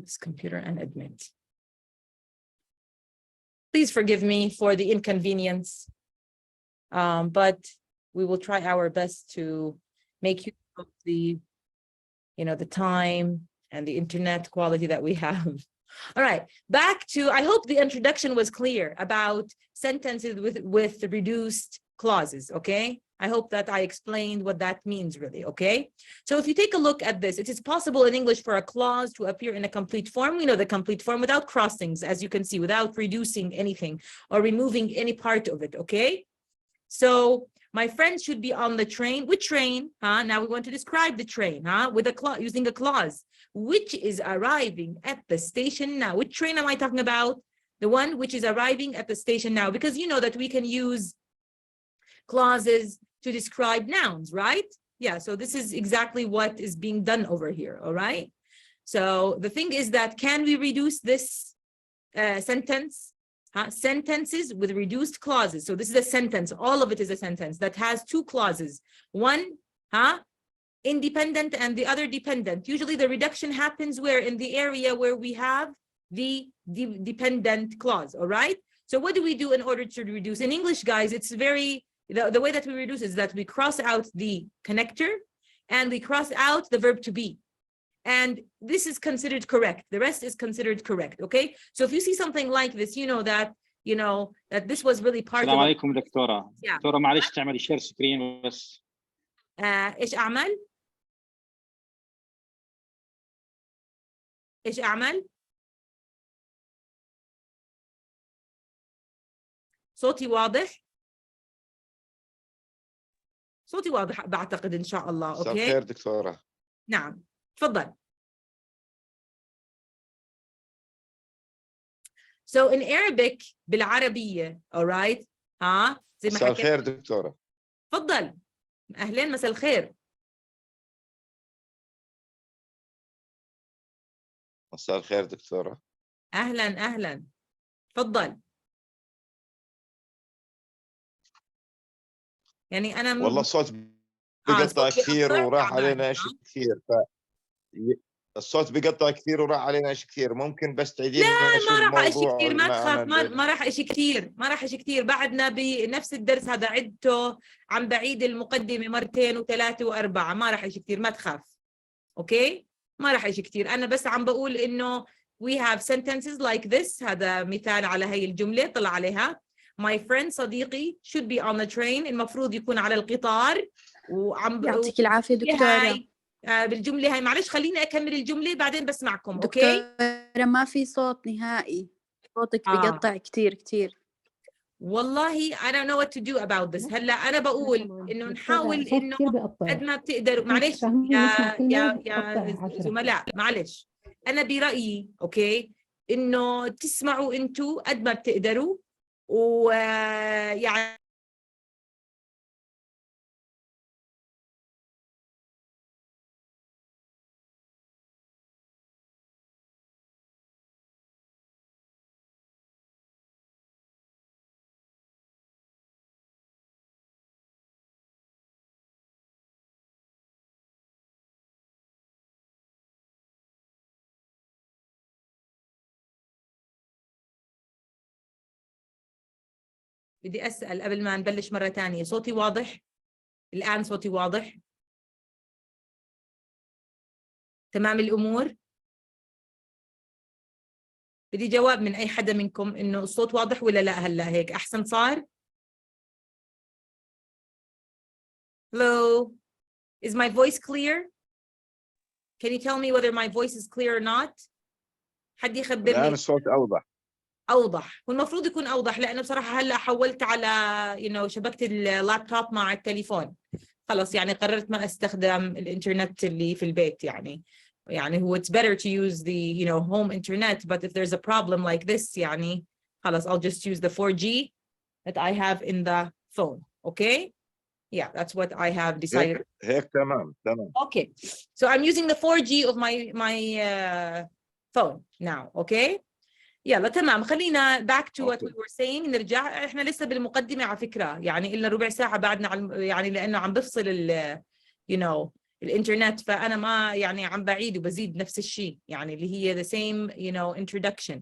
this computer and admit. Please forgive me for the inconvenience, but we will try our best to make use of the, the time and the internet quality that we have. All right, back to, I hope the introduction was clear about sentences with reduced clauses, okay? I hope that I explained what that means really, okay? So if you take a look at this, it is possible in English for a clause to appear in a complete form. We know the complete form without crossings, as you can see, without reducing anything or removing any part of it, okay? So my friend should be on the train. Which train? Now we want to describe the train, with a clause, using a clause, which is arriving at the station now. Which train am I talking about? The one which is arriving at the station now, because you know that we can use clauses to describe nouns, right? Yeah, so this is exactly what is being done over here, all right? So the thing is that, can we reduce this sentence? Sentences with reduced clauses. So this is a sentence. All of it is a sentence that has two clauses. One, independent and the other dependent. Usually the reduction happens where? In the area where we have the dependent clause, all right? So what do we do in order to reduce? In English, guys, it's very, the way that we reduce is that we cross out the connector and we cross out the verb to be. And this is considered correct. The rest is considered correct, okay? So if you see something like this, you know that this was really part of... السلام عليكم دكتورة. دكتورة معلش تعملي شير سكرين بس. إيش أعمل؟ إيش أعمل؟ صوتي واضح؟ صوتي واضح بعتقد إن شاء الله، أوكي؟ مساء الخير دكتورة. نعم، تفضل. So in Arabic بالعربية, all right? زي ما مساء حكيت. الخير دكتورة. تفضل. أهلين، مساء الخير. مساء الخير دكتورة. أهلا. تفضل. يعني أنا والله الصوت بيقطع كثير وراح علينا شيء كثير، الصوت بيقطع كثير وراح علينا شيء كثير. ممكن بس تعيدين لنا شو الموضوع؟ ما راح شيء كثير، ما تخاف، ما راح شيء كثير، ما راح شيء كثير. بعدنا بنفس الدرس هذا عدته، عم بعيد المقدمة مرتين وثلاثة وأربعة، ما راح شيء كثير، ما تخاف. أوكي؟ ما راح شيء كثير. أنا بس عم بقول إنه we have sentences like this. هذا مثال على هي الجملة، طلع عليها. My friend صديقي should be on the train. المفروض يكون على القطار. وعم يعطيك العافية دكتورة. بالجملة هاي معلش خليني أكمل الجملة بعدين بسمعكم. أوكي؟ دكتورة ما في صوت نهائي، صوتك بيقطع كتير. والله I don't know what to do about this. هلا أنا بقول إنه نحاول إنه قد ما بتقدروا. معلش يا زملاء، معلش أنا برأيي أوكي إنه تسمعوا أنتوا قد ما بتقدروا، ويعني بدي أسأل قبل ما نبلش مرة تانية، صوتي واضح؟ الآن صوتي واضح؟ تمام الأمور؟ بدي جواب من أي حدا منكم إنه الصوت واضح ولا لا. هلا هيك أحسن صار؟ Hello, is my voice clear? Can you tell me whether my voice is clear or not? حد يخبرني. الآن الصوت أوضح، والمفروض يكون أوضح، لأنه بصراحة هلأ حولت على شبكة اللابتوب مع التليفون. خلص يعني قررت ما أستخدم الإنترنت اللي في البيت. يعني هو it's better to use the home internet, but if there's a problem like this يعني خلص I'll just use the 4G that I have in the phone. Okay? Yeah, that's what I have decided. هيك تمام. Okay, so I'm using the 4G of my phone now. Okay? يلا تمام. خلينا back to what we were saying. نرجع، احنا لسه بالمقدمة على فكرة، يعني إلا ربع ساعة بعدنا يعني لأنه عم بفصل الإنترنت، فأنا ما يعني عم بعيد وبزيد نفس الشيء يعني اللي هي the same introduction.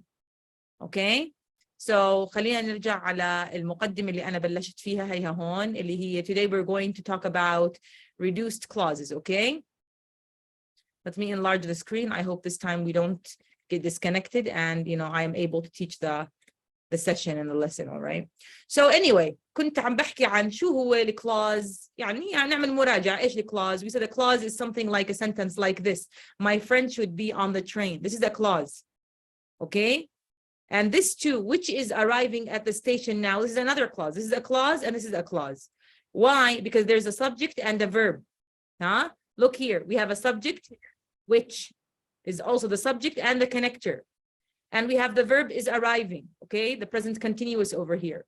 Okay. So خلينا نرجع على المقدمة اللي أنا بلشت فيها هيها هون اللي هي today we're going to talk about reduced clauses. Okay. Let me enlarge the screen. I hope this time we don't get disconnected and I am able to teach the session and the lesson. All right. So anyway, كنت عم بحكي عن شو هو الclause. يعني نعمل مراجعة إيش الclause. We said a clause is something like a sentence like this. My friend should be on the train. This is a clause. Okay. And this too, which is arriving at the station now, this is another clause. This is a clause and this is a clause. Why? Because there's a subject and a verb. Huh? Look here, we have a subject, which is also the subject and the connector. And we have the verb is arriving, okay? The present continuous over here.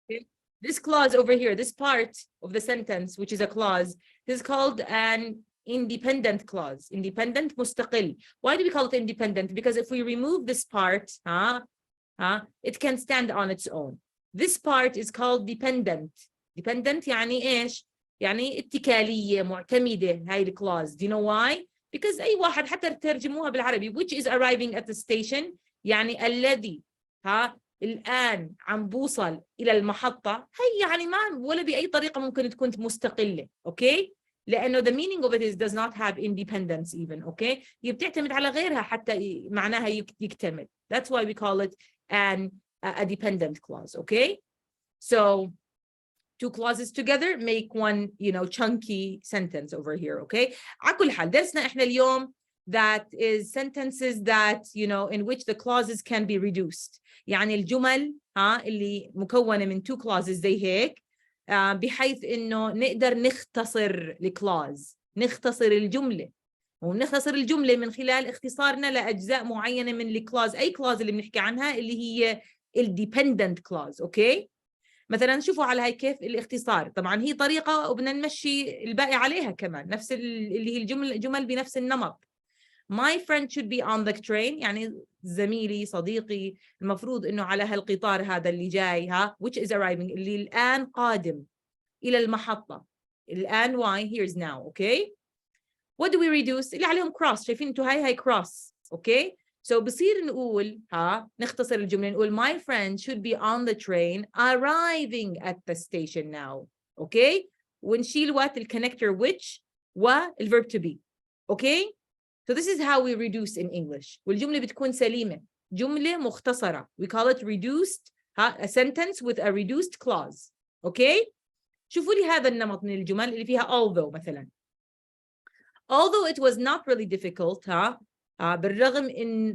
Okay? This clause over here, this part of the sentence, which is a clause, this is called an independent clause. Independent, مستقل. Why do we call it independent? Because if we remove this part, it can stand on its own. This part is called dependent. Dependent يعني إيش؟ يعني اتكالية معتمدة هاي الكلاوز. Do you know why? Because أي واحد حتى ترجموها بالعربي which is arriving at the station يعني الذي الآن عم بوصل إلى المحطة هي يعني ما ولا بأي طريقة ممكن تكون مستقلة. Okay? لأنه the meaning of it is does not have independence even. Okay? هي بتعتمد على غيرها حتى معناها يكتمل. That's why we call it a dependent clause. Okay? So two clauses together make one chunky sentence over here. Okay? على كل حال درسنا إحنا اليوم that is sentences that in which the clauses can be reduced. يعني الجمل اللي مكونة من two clauses زي هيك بحيث إنه نقدر نختصر الكلاوز، نختصر الجملة، ونختصر الجملة من خلال اختصارنا لأجزاء معينة من الكلاوز. أي كلاوز اللي بنحكي عنها اللي هي الديبندنت كلاوز. أوكي؟ مثلا شوفوا على هاي كيف الاختصار. طبعا هي طريقة وبدنا نمشي الباقي عليها كمان نفس اللي هي الجمل بنفس النمط. My friend should be on the train يعني زميلي صديقي المفروض إنه على هالقطار هذا اللي جاي which is arriving اللي الآن قادم إلى المحطة. الآن why here's now. Okay. What do we reduce؟ اللي عليهم cross. شايفين انتوا هاي cross. Okay. So بصير نقول نختصر الجملة نقول my friend should be on the train arriving at the station now. Okay. ونشيل what الconnector which والverb to be. Okay. So this is how we reduce in English. والجملة بتكون سليمة. جملة مختصرة. We call it reduced a sentence with a reduced clause. Okay. شوفوا لي هذا النمط من الجمل اللي فيها although مثلا. Although it was not really difficult بالرغم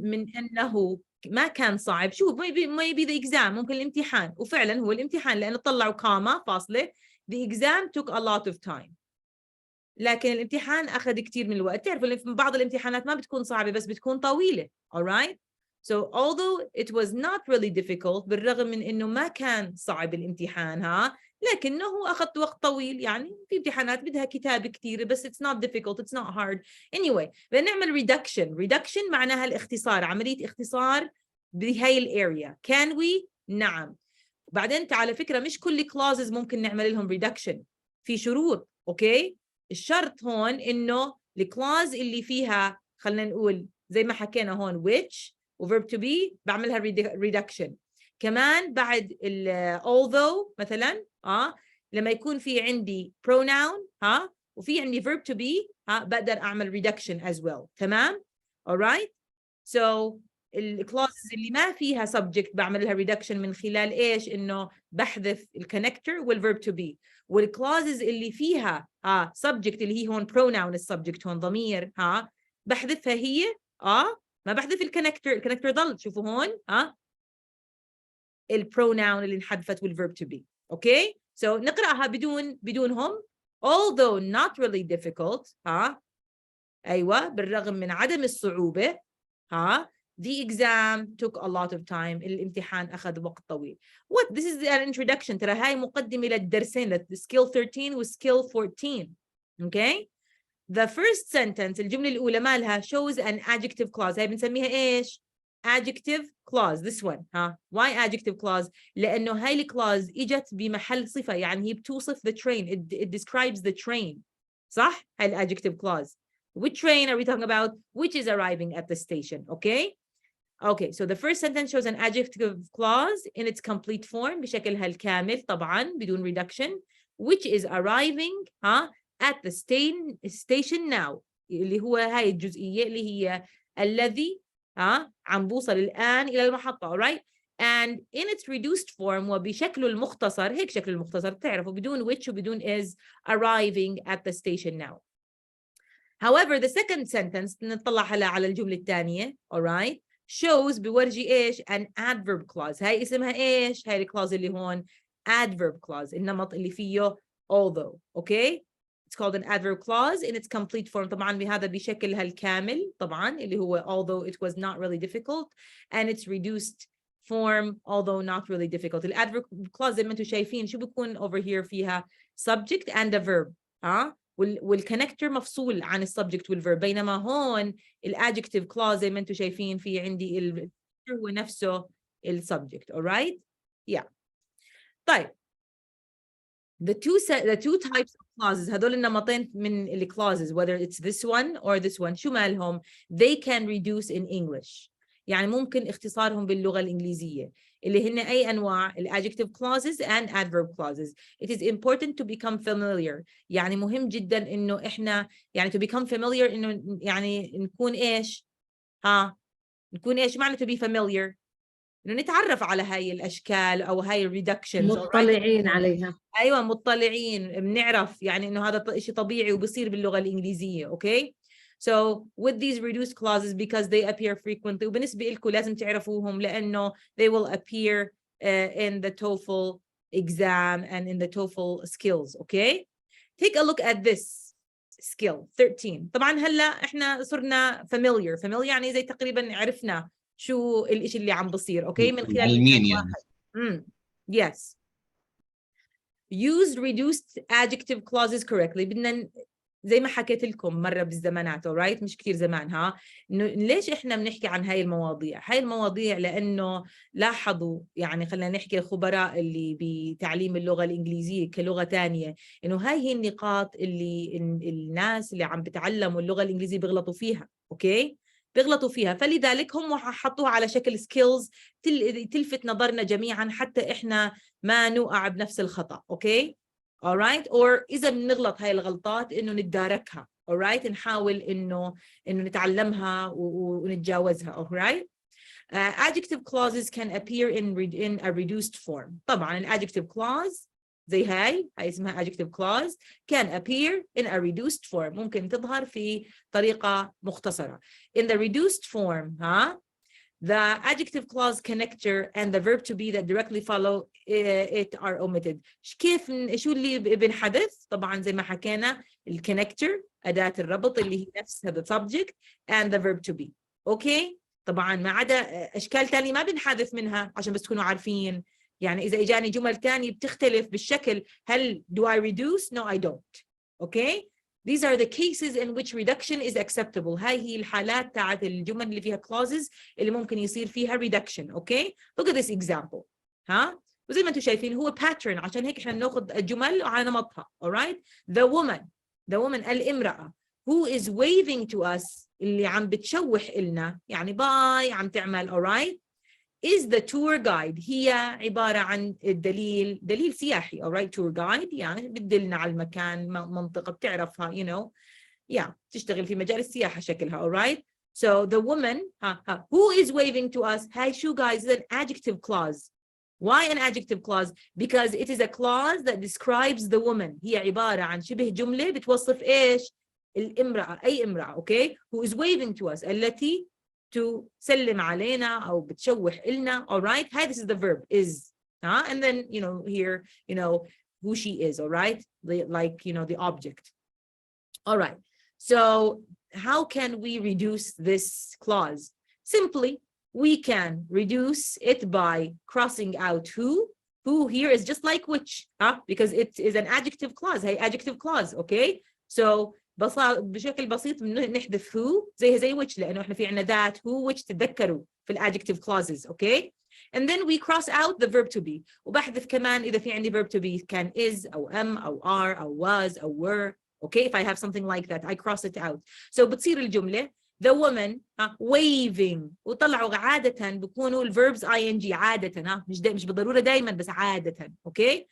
من أنه ما كان صعب. شوف maybe the exam ممكن الامتحان وفعلا هو الامتحان لأنه طلعوا كاما فاصلة. The exam took a lot of time. لكن الامتحان أخذ كتير من الوقت. تعرفوا بعض الامتحانات ما بتكون صعبة بس بتكون طويلة. Alright? So although it was not really difficult بالرغم من إنه ما كان صعب الامتحان لكنه أخذ وقت طويل. يعني في امتحانات بدها كتاب كتير بس it's not difficult, it's not hard. Anyway بنعمل reduction معناها الاختصار، عملية اختصار بهاي الاريا. Can we؟ نعم. بعدين على فكرة مش كل clauses ممكن نعمل لهم reduction. في شروط. أوكي؟ الشرط هون إنه الكلاوز اللي فيها خلينا نقول زي ما حكينا هون which وverb to be بعملها reduction. كمان بعد although مثلا لما يكون في عندي pronoun وفي عندي verb to be بقدر أعمل reduction as well. تمام؟ alright. So الكلاوزز اللي ما فيها subject بعملها reduction من خلال إيش؟ إنه بحذف الكونكتور والverb to be. والكلاوزز اللي فيها subject اللي هي هون pronoun السبجكت هون ضمير بحذفها هي ما بحذف الكونكتور ضل. شوفوا هون البروناون اللي انحذفت والverb to be. اوكي. So نقرأها بدونهم. Although not really difficult أيوة بالرغم من عدم الصعوبة the exam took a lot of time. الامتحان أخذ وقت طويل. What? This is an introduction. ترى هاي مقدمة للدرسين skill 13 و skill 14. Okay. The first sentence الجملة الأولى مالها shows an adjective clause. هاي بنسميها إيش؟ adjective clause. This one why adjective clause؟ لأنه هاي الclause إجت بمحل صفة. يعني هي بتوصف the train. It describes the train. صح؟ هاي ال adjective clause. Which train are we talking about? Which is arriving at the station, okay? Okay, so the first sentence shows an adjective clause in its complete form بشكلها الكامل طبعا بدون reduction, which is arriving at the station now, اللي هو هاي الجزئية اللي هي الذي عم بوصل الآن إلى المحطة, alright? And in its reduced form وبشكله المختصر, هيك شكل المختصر تعرفوا بدون which وبدون is, arriving at the station now. However, the second sentence نطلع هلا على الجملة الثانية, alright, shows بورجي إيش an adverb clause. هاي اسمها إيش؟ هاي الكلاوز اللي هون adverb clause, النمط اللي فيه although, okay? It's called an adverb clause in its complete form. طبعاً بهذا بشكلها الكامل طبعاً اللي هو although it was not really difficult, and its reduced form although not really difficult. ال adverb clause زي ما انتم شايفين شو بيكون over here فيها subject and a verb, والconnector مفصول عن السبجكت والverb, بينما هون الadjective clause زي ما انتم شايفين في عندي هو نفسه السبجكت, alright? Yeah. طيب. The two types of clauses, هذول النمطين من ال clauses, whether it's this one or this one, شو مالهم? They can reduce in English. يعني ممكن اختصارهم باللغة الإنجليزية اللي هن أي أنواع ال adjective clauses and adverb clauses. It is important to become familiar. يعني مهم جدا إنه إحنا يعني to become familiar إنه يعني نكون إيش؟ نكون إيش معنى to be familiar؟ إنه نتعرف على هاي الأشكال أو هاي الريدكشنز. مطلعين عليها. أيوة مطلعين بنعرف يعني إنه هذا شيء طبيعي وبصير باللغة الإنجليزية. Okay? So with these reduced clauses, because they appear frequently, وبالنسبة لكم لازم تعرفوهم لأنه they will appear in the TOEFL exam and in the TOEFL skills. Okay? Take a look at this skill 13. طبعا هلا إحنا صرنا familiar يعني زي تقريبا عرفنا شو الإشي اللي عم بصير. Okay? من خلال علمين يعني. Yes. Use reduced adjective clauses correctly. بدنا زي ما حكيت لكم مرة بالزمانات, alright, مش كتير زمان إنه ليش إحنا بنحكي عن هاي المواضيع؟ هاي المواضيع لأنه لاحظوا يعني خلينا نحكي الخبراء اللي بتعليم اللغة الإنجليزية كلغة تانية, إنه هاي هي النقاط اللي الناس اللي عم بتعلموا اللغة الإنجليزية بيغلطوا فيها, أوكي؟ بيغلطوا فيها, فلذلك هم حطوها على شكل skills تلفت نظرنا جميعا حتى إحنا ما نوقع بنفس الخطأ, أوكي؟ alright, or إذا بنغلط هاي الغلطات إنه نتداركها, alright, نحاول إنه نتعلمها ونتجاوزها, alright. Adjective clauses can appear in a reduced form. طبعا ال adjective clause زي هاي اسمها adjective clause can appear in a reduced form. ممكن تظهر في طريقة مختصرة. In the reduced form, the adjective clause connector and the verb to be that directly follow it are omitted. كيف شو اللي بنحدث؟ طبعا زي ما حكينا الconnector أداة الربط اللي هي نفسها the subject and the verb to be. أوكي؟ طبعا ما عدا أشكال تانية ما بنحدث منها عشان بس تكونوا عارفين. يعني إذا إجاني جمل تانية بتختلف بالشكل, هل do I reduce? No, I don't. أوكي؟ These are the cases in which reduction is acceptable. هاي هي الحالات تاعت الجمل اللي فيها clauses اللي ممكن يصير فيها reduction. Okay? Look at this example. وزي ما انتم شايفين هو pattern عشان هيك احنا بناخذ الجمل على نمطها. Alright? The woman الامرأة who is waving to us اللي عم بتشوح إلنا يعني باي عم تعمل, alright, is the tour guide. هي عبارة عن دليل سياحي, alright, tour guide يعني بتدلنا على المكان منطقة بتعرفها, you know, تشتغل في مجال السياحة شكلها, alright. So the woman who is waving to us, هاي شو guys, is an adjective clause. Why an adjective clause? Because it is a clause that describes the woman. هي عبارة عن شبه جملة بتوصف إيش؟ الامرأة, أي امرأة, okay, who is waving to us, التي تسلم علينا أو بتشوح إلنا, alright. Hi, this is the verb, is, and then, you know, here, you know, who she is, alright, like, you know, the object. Alright, so how can we reduce this clause? Simply, we can reduce it by crossing out who here is just like which, because it is an adjective clause, hey, adjective clause, okay. So بشكل بسيط نحذف who زي which لأنه إحنا في عنا that who which تتذكروا في adjective clauses, okay. And then we cross out the verb to be. وبحذف كمان إذا في عندي verb to be كان is أو am أو are أو was أو were, okay, if I have something like that I cross it out. So بتصير الجملة the woman waving، وطلعوا عادة بيكونوا الverbs ing عادة، مش بالضرورة دائما بس عادة، okay.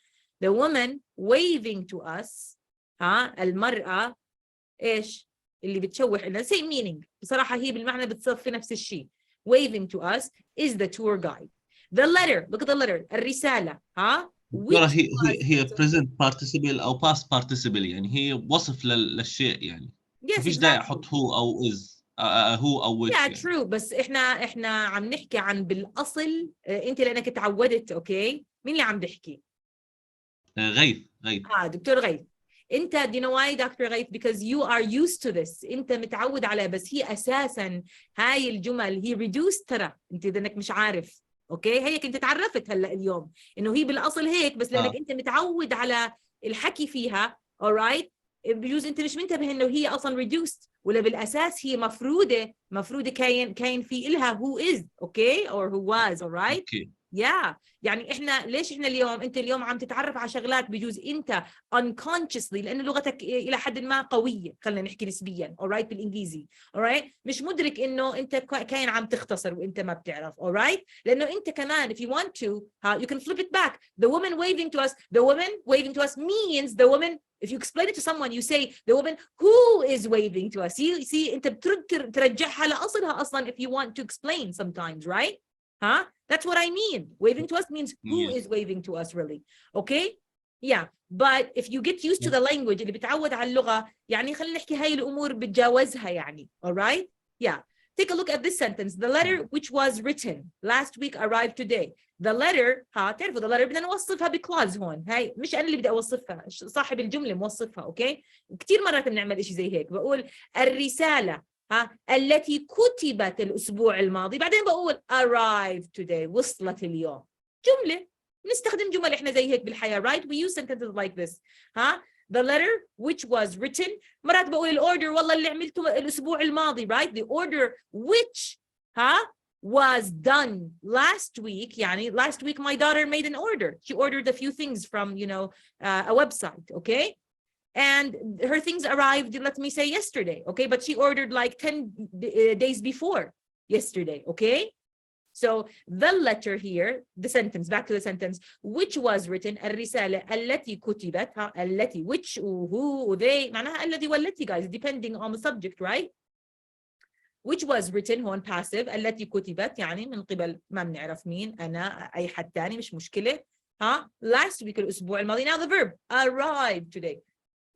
The woman waving to us، المرأة إيش اللي بتشوح لنا، same meaning بصراحة، هي بالمعنى بتصف في نفس الشيء. waving to us is the tour guide. The letter، look at the letter، الرسالة، هي present participle أو past participle، يعني هي وصف للشيء، يعني yes مفيش داعي أحط هو أو is، هو أو which yeah يعني. true. بس إحنا عم نحكي عن بالأصل، أنت لأنك تعودت، أوكي. مين اللي عم بحكي؟ غيث. دكتور غيث. انت do you know why دكتور غيث؟ because you are used to this، انت متعود عليها. بس هي اساسا هاي الجمل هي reduced، ترى انت اذا مش عارف، اوكي. هيك انت تعرفت هلا اليوم انه هي بالاصل هيك، بس لانك انت متعود على الحكي فيها alright، بجوز انت مش منتبه انه هي اصلا reduced، ولا بالاساس هي مفروده كاين في إلها who is، اوكي، or who was alright. okay. يعني ليش احنا انت اليوم عم تتعرف على شغلات بجوز انت unconsciously، لانه لغتك الى حد ما قويه، خلينا نحكي نسبيا alright بالانجليزي alright، مش مدرك انه انت كاين عم تختصر وانت ما بتعرف alright، لانه انت كمان if you want to you can flip it back. The woman waving to us means the woman. If you explain it to someone, you say the woman who is waving to us. You see انت ترجعها لاصلها اصلا if you want to explain sometimes, right? That's what I mean. Waving to us means who is waving to us, really. Okay? Yeah. But if you get used to the language اللي بتعود على اللغة، يعني خلينا نحكي هاي الأمور بتجاوزها يعني. All right? Yeah. Take a look at this sentence. The letter which was written last week arrived today. The letter، تعرفوا the letter بدنا نوصفها بكلاز هون. هاي مش أنا اللي بدي أوصفها، صاحب الجملة موصفها. أوكي؟ كتير مرات بنعمل إشي زي هيك، بقول الرسالة التي كتبت الأسبوع الماضي، بعدين بقول arrived today، وصلت اليوم. جملة، نستخدم جمل إحنا زي هيك بالحياة right. We use sentences like this. The letter which was written، مرات بقول الأوردر والله اللي عملته الأسبوع الماضي right. The order which was done last week، يعني last week my daughter made an order. She ordered a few things from a website, okay. And her things arrived, let me say yesterday, okay, but she ordered like 10 days before yesterday, okay. So the letter here, the sentence, back to the sentence, which was written، الرسالة التي كتبت، التي which who they، معناها الذي والتي guys depending on the subject, right. which was written هون passive، التي كتبت يعني من قبل ما بنعرف مين، أنا أي حد تاني مش مشكلة. last week الأسبوع الماضي. Now the verb arrived today،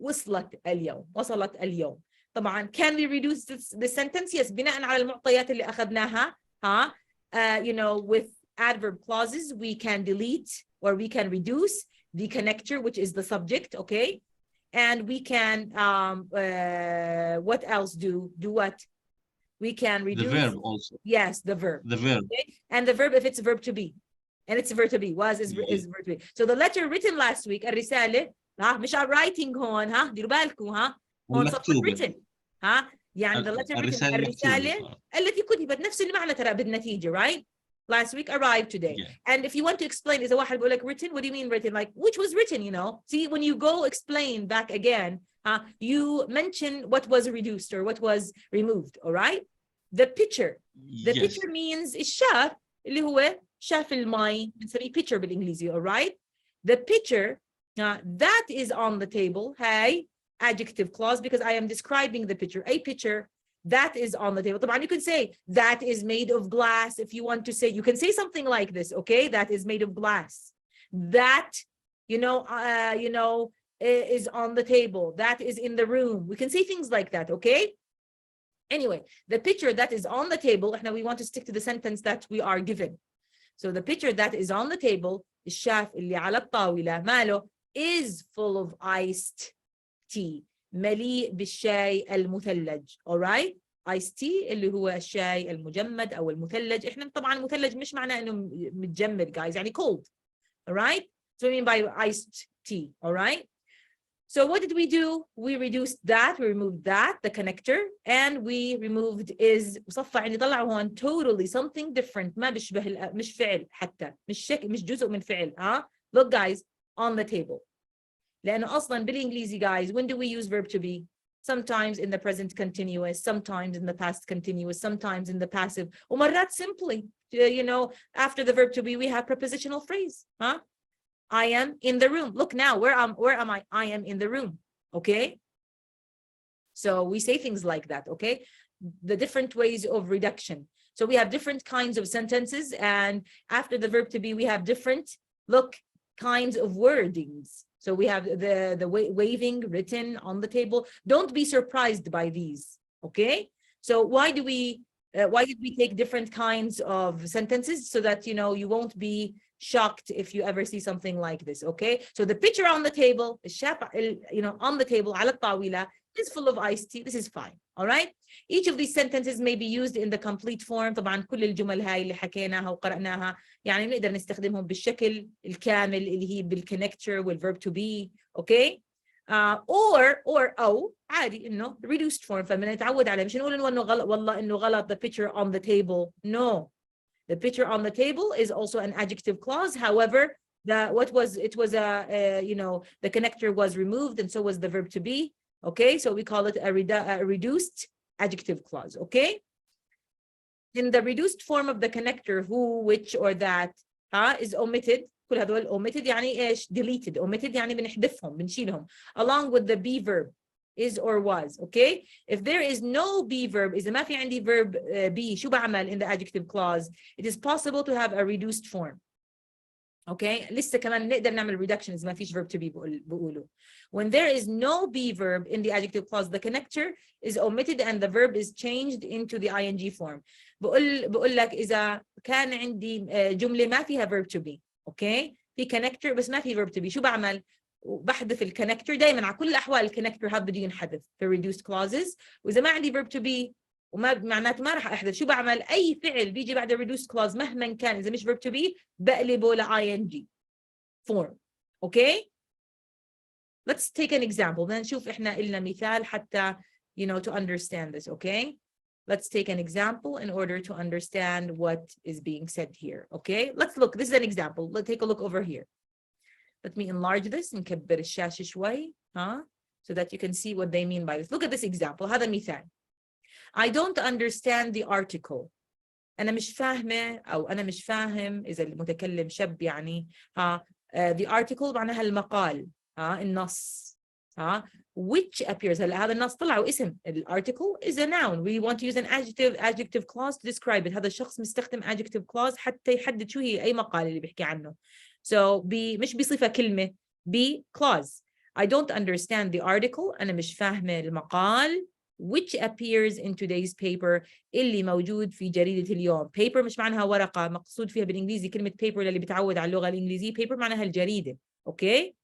وصلت اليوم. طبعا can we reduce the sentence؟ yes، بناء على المعطيات اللي أخذناها. With adverb clauses we can delete or we can reduce the connector which is the subject, okay, and we can what else do what we can reduce the verb also. Yes, the verb. Okay? And the verb if it's a verb to be, and it's a verb to be, is verb to be. So the letter written last week الرسالة مش writing هون، ديروا بالكم هون صفحة written يعني the letter written الرسالة التي كتبت، نفس المعنى ترى بالنتيجة right. Last week arrived today. And if you want to explain إذا واحد بقول لك written, what do you mean written? Like which was written, See, when you go explain back again, you mention what was reduced or what was removed, all right. The picture picture means الشاف اللي هو شاف الماء، بنسميه picture بالإنجليزي, all right. The picture that is on the table، هاي adjective clause because I am describing the picture. A picture that is on the table. طبعا you can say that is made of glass. If you want to say, you can say something like this, okay, that is made of glass. That is on the table. That is in the room. We can say things like that, okay. Anyway, the picture that is on the table, we want to stick to the sentence that we are given. So the picture that is on the table، الشاف اللي على الطاولة ماله is full of iced tea، مليء بالشاي المثلج. alright. iced tea اللي هو الشاي المجمد أو المثلج. إحنا طبعا المثلج مش معناه إنه متجمد guys، يعني cold. alright. So we mean by iced tea. alright. So what did we do? We reduced that, we removed that, the connector, and we removed is صفى يعني طلعوا هون totally something different، ما بيشبه مش فعل حتى، مش جزء من فعل. Look guys on the table. لأنه أصلاً بالإنجليزي guys, when do we use verb to be? Sometimes in the present continuous, sometimes in the past continuous, sometimes in the passive. ومرات simply, you know, after the verb to be, we have prepositional phrase. Huh? I am in the room. Look now, where am I? I am in the room. Okay. So we say things like that. Okay. The different ways of reduction. So we have different kinds of sentences, and after the verb to be, we have different kinds of wordings. So we have the waving written on the table. Don't be surprised by these. Okay. So why did we take different kinds of sentences? So that, you know, you won't be shocked if you ever see something like this. Okay. So the picture on the table, you know, on the table, على الطاولة, is full of iced tea. This is fine. All right. Each of these sentences may be used in the complete form. طبعا كل الجمل هاي اللي حكيناها وقرأناها يعني نقدر نستخدمهم بالشكل الكامل اللي هي بالconnector والverb to be. Okay. or أو عادي إنه reduced form. فبنتعود عليه. مش نقول إنه غلط والله إنه غلط the picture on the table. No. The picture on the table is also an adjective clause. However, you know, the connector was removed, and so was the verb to be. Okay, so we call it a reduced adjective clause. Okay, in the reduced form of the connector, who, which, or that is omitted. كل هذول omitted يعني إيش؟ deleted. Omitted يعني بنحذفهم بنشيلهم along with the be verb, is or was. Okay, if there is no be verb, إذا ما في عندي verb be, شو بعمل in the adjective clause? It is possible to have a reduced form. Okay, لسه كمان نقدر نعمل reduction إذا ما فيش verb to be بقوله. When there is no be verb in the adjective clause, the connector is omitted and the verb is changed into the ing form. بقول لك إذا كان عندي جملة ما فيها verb to be. Okay, في connector بس ما في verb to be، شو بعمل؟ بحذف الكونكتور. دائما على كل الاحوال الكونكتور هذا بده ينحذف في reduced clauses. واذا ما عندي verb to be وما معناته ما راح احذف، شو بعمل؟ اي فعل بيجي بعد reduced clause مهما كان اذا مش verb to be بقلبه ل ing form. Okay, let's take an example. بدنا نشوف احنا لنا مثال حتى you know to understand this. Okay, let's take an example in order to understand what is being said here. Okay, let's look. This is an example. Let's take a look over here. Let me enlarge this نكبر الشاشة شوي so that you can see what they mean by this. Look at this example. هذا مثال. I don't understand the article. أنا مش فاهمة أو أنا مش فاهم إذا المتكلم شاب يعني the article معناها المقال النص which appears. هذا النص طلعوا اسم. article is a noun. We want to use an adjective clause to describe it. هذا الشخص مستخدم adjective clause حتى يحدد شو هي أي مقال اللي بيحكي عنه. So مش بصفة كلمة be clause. I don't understand the article. أنا مش فاهمة المقال which appears in today's paper اللي موجود في جريدة اليوم. paper مش معناها ورقة، مقصود فيها بالإنجليزي كلمة paper للي بتعود على اللغة الإنجليزية paper معناها الجريدة. أوكي،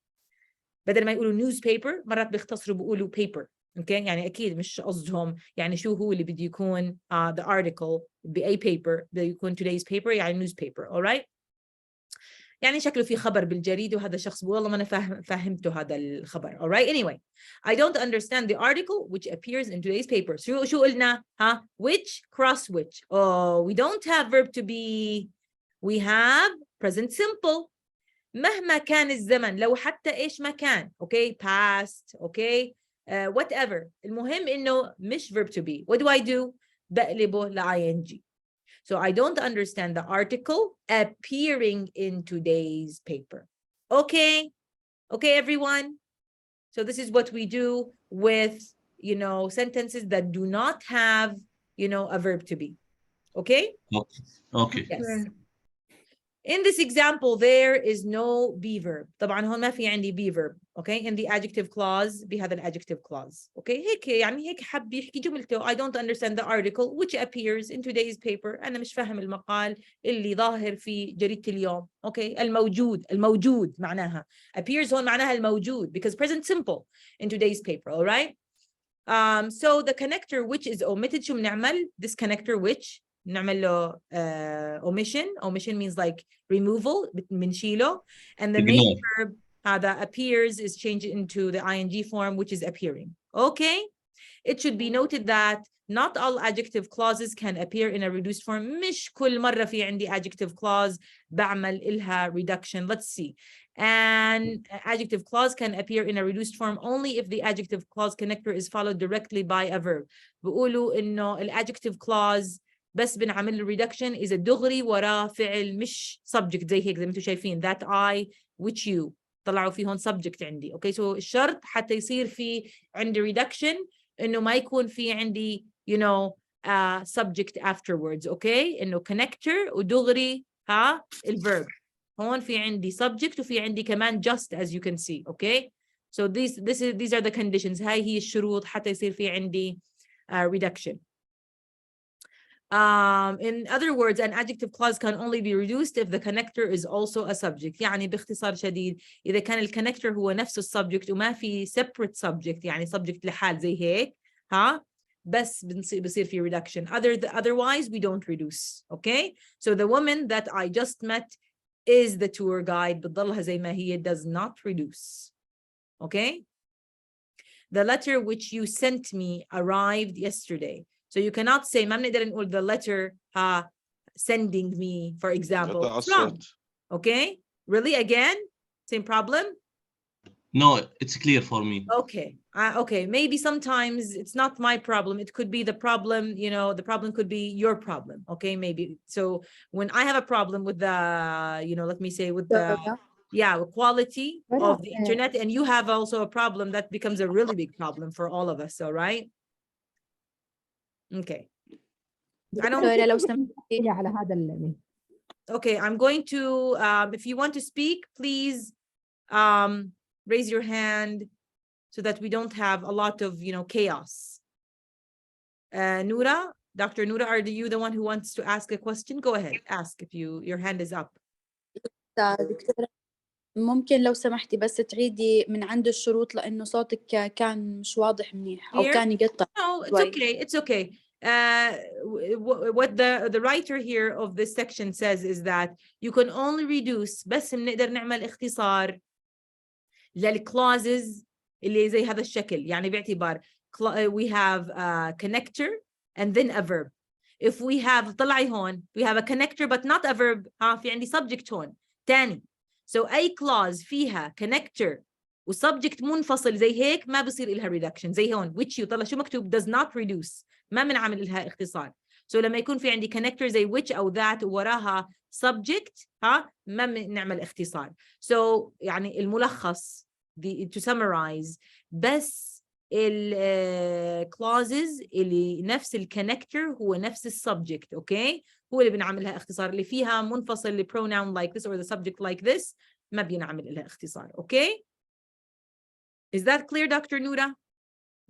بدل ما يقولوا newspaper مرات بيختصروا بيقولوا paper. أوكي، يعني أكيد مش قصدهم يعني شو هو اللي بده يكون the article بأي paper بده يكون today's paper يعني newspaper. alright، يعني شكله في خبر بالجريدة وهذا الشخص والله ما أنا فهمته هذا الخبر. alright, anyway, I don't understand the article which appears in today's paper. شو قلنا؟ which cross which. Oh, we don't have verb to be. We have present simple. مهما كان الزمن، لو حتى إيش ما كان. okay, past, okay, whatever. المهم إنه مش verb to be. What do I do? بقلبه ل ing. So I don't understand the article appearing in today's paper. Okay, okay, everyone. So this is what we do with, you know, sentences that do not have, you know, a verb to be. Okay. Okay. Yes. In this example, there is no be verb. طبعاً هون ما في عندي be verb. Okay. In the adjective clause بهذا adjective clause. Okay. هيك يعني هيك حب يحكي جملته. I don't understand the article which appears in today's paper. أنا مش فاهم المقال اللي ظاهر في جريدة اليوم. Okay. الموجود معناها. Appears هون معناها الموجود because present simple in today's paper. All right. So the connector which is omitted شو بنعمل؟ This connector which نعمل له omission means like removal بنشيله, and the main verb هذا appears is changed into the ing form which is appearing. Okay, it should be noted that not all adjective clauses can appear in a reduced form. مش كل مرة في عندي adjective clause بعمل إلها reduction. Let's see. And adjective clause can appear in a reduced form only if the adjective clause connector is followed directly by a verb. بيقولوا إنه adjective clause بس بنعمل له reduction إذا دغري وراه فعل مش subject زي هيك زي ما انتم شايفين that I which you طلعوا في هون subject عندي. Okay, so الشرط حتى يصير في عندي reduction إنه ما يكون في عندي you know subject afterwards. Okay, إنه connector ودغري الverb. هون في عندي subject وفي عندي كمان just as you can see. Okay, so these are the conditions. هاي هي الشروط حتى يصير في عندي reduction. In other words, an adjective clause can only be reduced if the connector is also a subject. يعني باختصار شديد إذا كان الكونكتور هو نفسه السبجكت وما في separate subject يعني subject لحال زي هيك بس بصير في reduction. Otherwise we don't reduce. Okay, so the woman that I just met is the tour guide. بتضلها زي ما هي, does not reduce. Okay, the letter which you sent me arrived yesterday. So you cannot say ما بنقدر نقول the letter sending me, for example. It's wrong. Okay, really again same problem. No, it's clear for me. Okay, okay, maybe sometimes it's not my problem, it could be the problem, you know, the problem could be your problem. Okay, maybe. So when I have a problem with the, you know, let me say with the quality of the internet, and you have also a problem, that becomes a really big problem for all of us. All right. Okay. I don't. Okay, I'm going to. If you want to speak, please raise your hand so that we don't have a lot of, you know, chaos. Noura, Dr. Noura, are you the one who wants to ask a question? Go ahead, ask if your hand is up. دكتورة ممكن لو سمحتي بس تعيدي من عند الشروط لأنه صوتك كان مش واضح منيح أو كان يقطع. No, it's okay. It's okay. What the writer here of this section says is that you can only reduce بس بنقدر نعمل اختصار للclauses اللي زي هذا الشكل. يعني باعتبار we have a connector and then a verb. If we have طلعي هون we have a connector but not a verb في عندي subject هون تاني. So أي clause فيها connector وsubject منفصل زي هيك ما بصير إلها reduction. زي هون which you طلع شو مكتوب does not reduce ما بنعمل إلها اختصار. So لما يكون في عندي connector زي which أو that وراها subject ما بنعمل اختصار. So يعني الملخص to summarize بس clauses اللي نفس الكونكتور هو نفس السبجكت. اوكي هو اللي بنعملها اختصار. اللي فيها منفصل ل pronoun like this or the subject like this ما بنعمل لها اختصار. اوكي is that clear, Dr. Noura?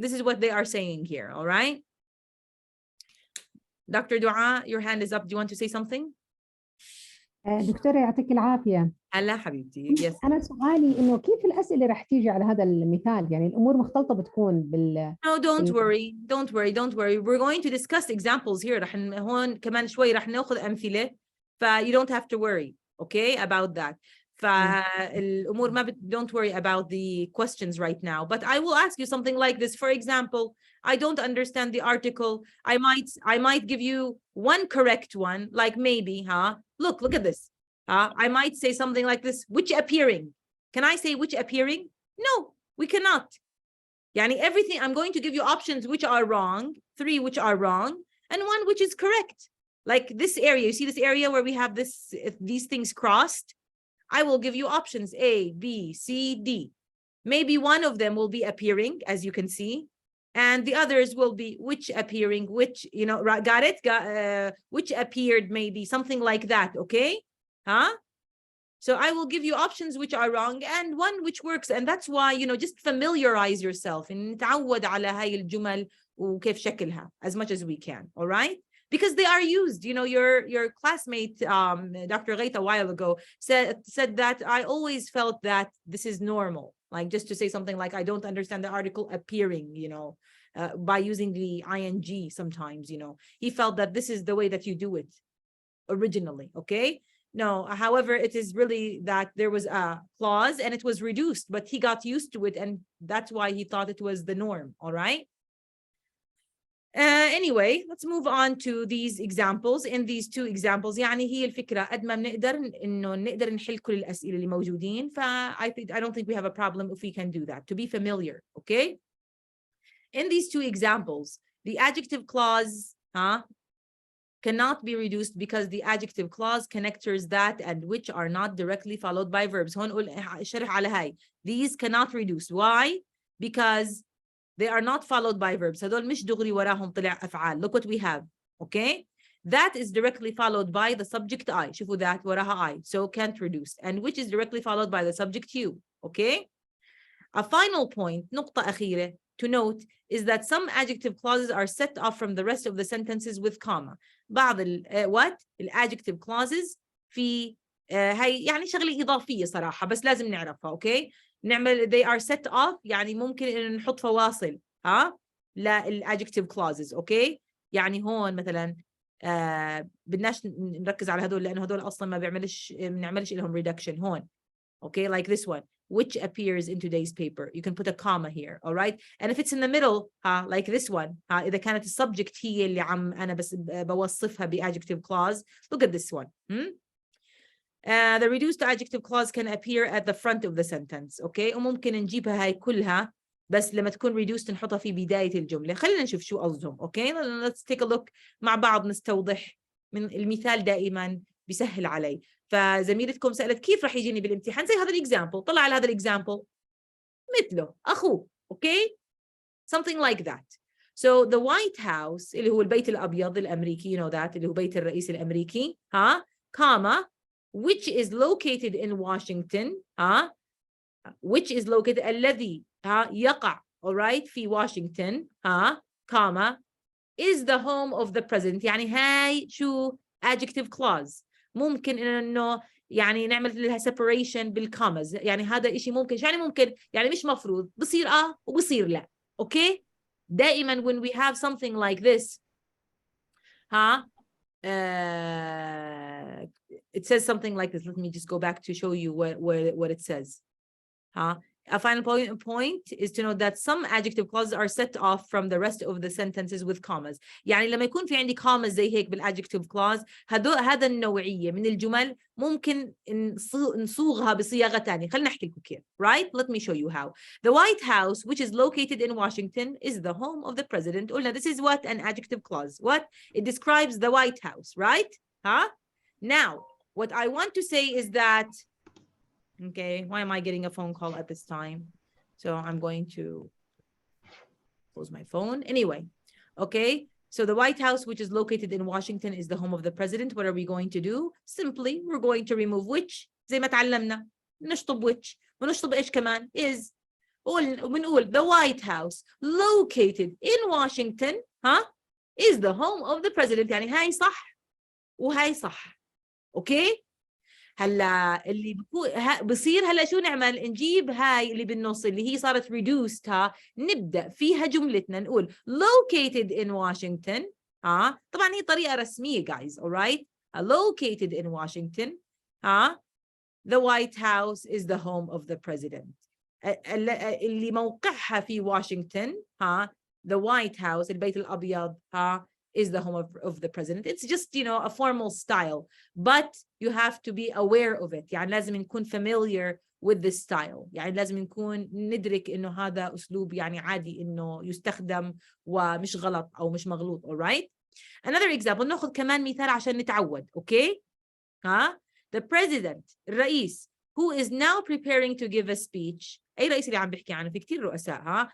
This is what they are saying here. All right, Dr. Dua, your hand is up. Do you want to say something? دكتورة يعطيك العافية. هلا حبيبتي. Yes. أنا سؤالي إنه كيف الأسئلة رح تيجي على هذا المثال؟ يعني الأمور مختلطة بتكون No, don't worry. We're going to discuss examples here. رح هون كمان شوي رح ناخذ أمثلة. You don't have to worry. Okay, about that. فالأمور ما don't worry about the questions right now. But I will ask you something like this. For example, I don't understand the article. I might give you one correct one, like maybe, look at this. I might say something like this, which appearing. Can I say which appearing? No, we cannot. Yani everything, I'm going to give you options which are wrong, 3 which are wrong, and 1 which is correct. Like this area, you see this area where we have these things crossed? I will give you options A, B, C, D. Maybe one of them will be appearing, as you can see, and the others will be which appearing, which, you know, got it? Which appeared, maybe something like that, okay? So I will give you options which are wrong and 1 which works, and that's why, you know, just familiarize yourself and نتعود على هاي الجمل وكيف شكلها as much as we can, all right? Because they are used. You know, your classmate, Dr. Ghaita, a while ago said that I always felt that this is normal, like just to say something like, I don't understand the article appearing, you know, by using the ing sometimes, you know, he felt that this is the way that you do it originally, okay? No, however, it is really that there was a clause and it was reduced, but he got used to it, and that's why he thought it was the norm, all right? Anyway, let's move on to these examples. In these two examples يعني هي الفكرة قد ما بنقدر إنه نقدر نحل كل الأسئلة اللي موجودين. I don't think we have a problem if we can do that. To be familiar, okay? In these two examples, the adjective clause cannot be reduced because the adjective clause connectors that and which are not directly followed by verbs. هون قول شرح على هاي. These cannot reduce. Why? Because they are not followed by verbs. هدول مش دغري وراهم طلع أفعال. Look what we have. Okay? That is directly followed by the subject I. شوفوا that وراها I. So can't reduce. And which is directly followed by the subject you. Okay? A final point, نقطة أخيرة, to note is that some adjective clauses are set off from the rest of the sentences with comma. بعض what? الadjective clauses في هاي يعني شغلة إضافية صراحة بس لازم نعرفها. Okay? نعمل they are set off يعني ممكن إن نحط فواصل للadjective clauses. Okay? يعني هون مثلا بدناش نركز على هدول لأنه هدول أصلا ما بنعملش لهم reduction هون. Okay? Like this one, which appears in today's paper. You can put a comma here, all right? And if it's in the middle, like this one, إذا كانت السبجect هي اللي أنا بس بوصفها adjective clause, look at this one. The reduced adjective clause can appear at the front of the sentence, okay? وممكن نجيبها هاي كلها بس لما تكون reduced نحطها في بداية الجملة. خلينا نشوف شو قصدهم, okay? Let's take a look مع بعض نستوضح. من المثال دائما بيسهل علي. فزميلتكم سألت كيف رح يجيني بالامتحان زي هذا الإكزامبل. طلع على هذا الإكزامبل مثله أخوه. okay? Something like that. So the White House اللي هو البيت الأبيض الأمريكي, you know that, اللي هو بيت الرئيس الأمريكي, comma, which is located in Washington, which is located الذي يقع, all right, في Washington, comma, is the home of the president. يعني هاي شو adjective clause. ممكن إنه يعني نعمل لها separation بالكامز. يعني هذا إشي ممكن يعني ممكن يعني مش مفروض بصير وبصير لا. okay? دائما when we have something like this it says something like this. Let me just go back to show you what it says. A final point is to note that some adjective clauses are set off from the rest of the sentences with commas. يعني لما يكون في عندي commas زي هيك بالadjective clause هذا النوعية من الجمل ممكن نصوغها بصياغة تانية. خلينا نحكي لكم كيف. Right? Let me show you how. The White House, which is located in Washington, is the home of the president. قلنا this is what? An adjective clause. What? It describes the White House, right? Now, what I want to say is that okay, why am I getting a phone call at this time? So I'm going to close my phone. Anyway, okay, so the White House, which is located in Washington, is the home of the president. What are we going to do? Simply, we're going to remove which. زي ما تعلمنا نشطب which ونشطب إيش كمان is. ونقول the White House located in Washington is the home of the president. يعني هاي صح وهاي صح. okay? هلا اللي بصير هلا شو نعمل؟ نجيب هاي اللي بالنص اللي هي صارت reduced نبدأ فيها جملتنا نقول located in Washington. طبعا هي طريقة رسمية guys, all right? Located in Washington. The White House is the home of the president. اللي موقعها في واشنطن the White House البيت الأبيض is the home of the president. It's just, you know, a formal style, but you have to be aware of it. يعني لازم نكون familiar with this style. يعني لازم نكون ندرك إنه هذا أسلوب يعني عادي إنه يستخدم ومش غلط أو مش مغلوط. all right? Another example. نأخذ كمان مثال عشان نتعود. okay? The president الرئيس who is now preparing to give a speech. أي رئيس اللي عم بحكي عنه؟ في كتير رؤساء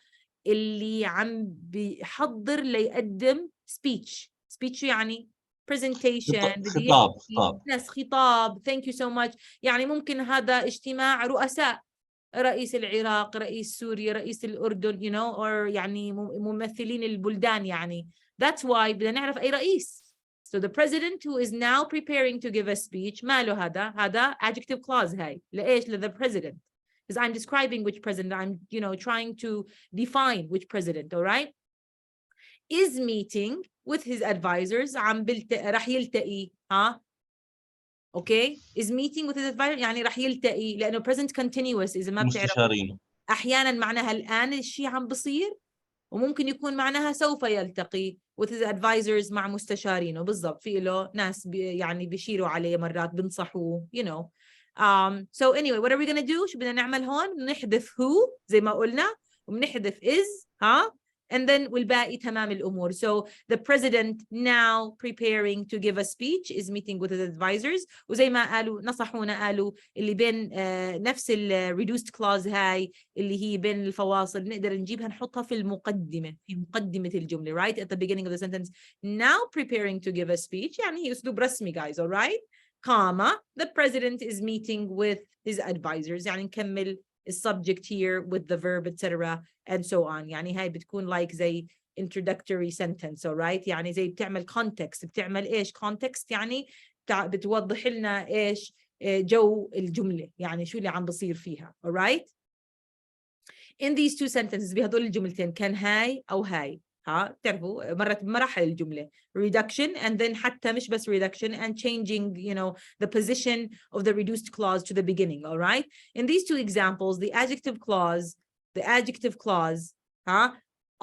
اللي عم بيحضر ليقدم speech يعني presentation خطاب. thank you so much. يعني ممكن هذا اجتماع رؤساء، رئيس العراق، رئيس سوريا، رئيس الأردن, you know, or يعني ممثلين البلدان. يعني that's why بدنا نعرف أي رئيس. So the president who is now preparing to give a speech ماله هذا adjective clause. هاي لإيش؟ the president, because I'm describing which president. I'm, you know, trying to define which president. all right? is meeting with his advisors. راح يلتقي. okay? is meeting with his advisors يعني راح يلتقي لأنه present continuous إذا ما بتعرف أحيانا معناها الآن الشيء عم بصير، وممكن يكون معناها سوف يلتقي، with his advisors مع مستشارينه بالضبط في له ناس يعني بيشيروا عليه مرات بنصحوه you know. So anyway what are we gonna do شو بدنا نعمل هون بنحذف who زي ما قلنا وبنحذف is and then والباقي تمام الأمور. So the president now preparing to give a speech is meeting with his advisors وزي ما قالوا نصحونا قالوا اللي بين نفس ال reduced clause هاي اللي هي بين الفواصل نقدر نجيبها نحطها في المقدمة في مقدمة الجملة right at the beginning of the sentence. Now preparing to give a speech يعني هي أسلوب رسمي guys alright comma the president is meeting with his advisors يعني نكمل subject here with the verb etc and so on. يعني هاي بتكون like زي introductory sentence alright يعني زي بتعمل context بتعمل إيش context يعني بتوضح لنا إيش جو الجملة يعني شو اللي عم بصير فيها alright. In these two sentences بهدول الجملتين كان هاي أو هاي بتعرفوا مرت بمراحل الجملة reduction and then حتى مش بس reduction and changing you know the position of the reduced clause to the beginning all right. In these two examples the adjective clause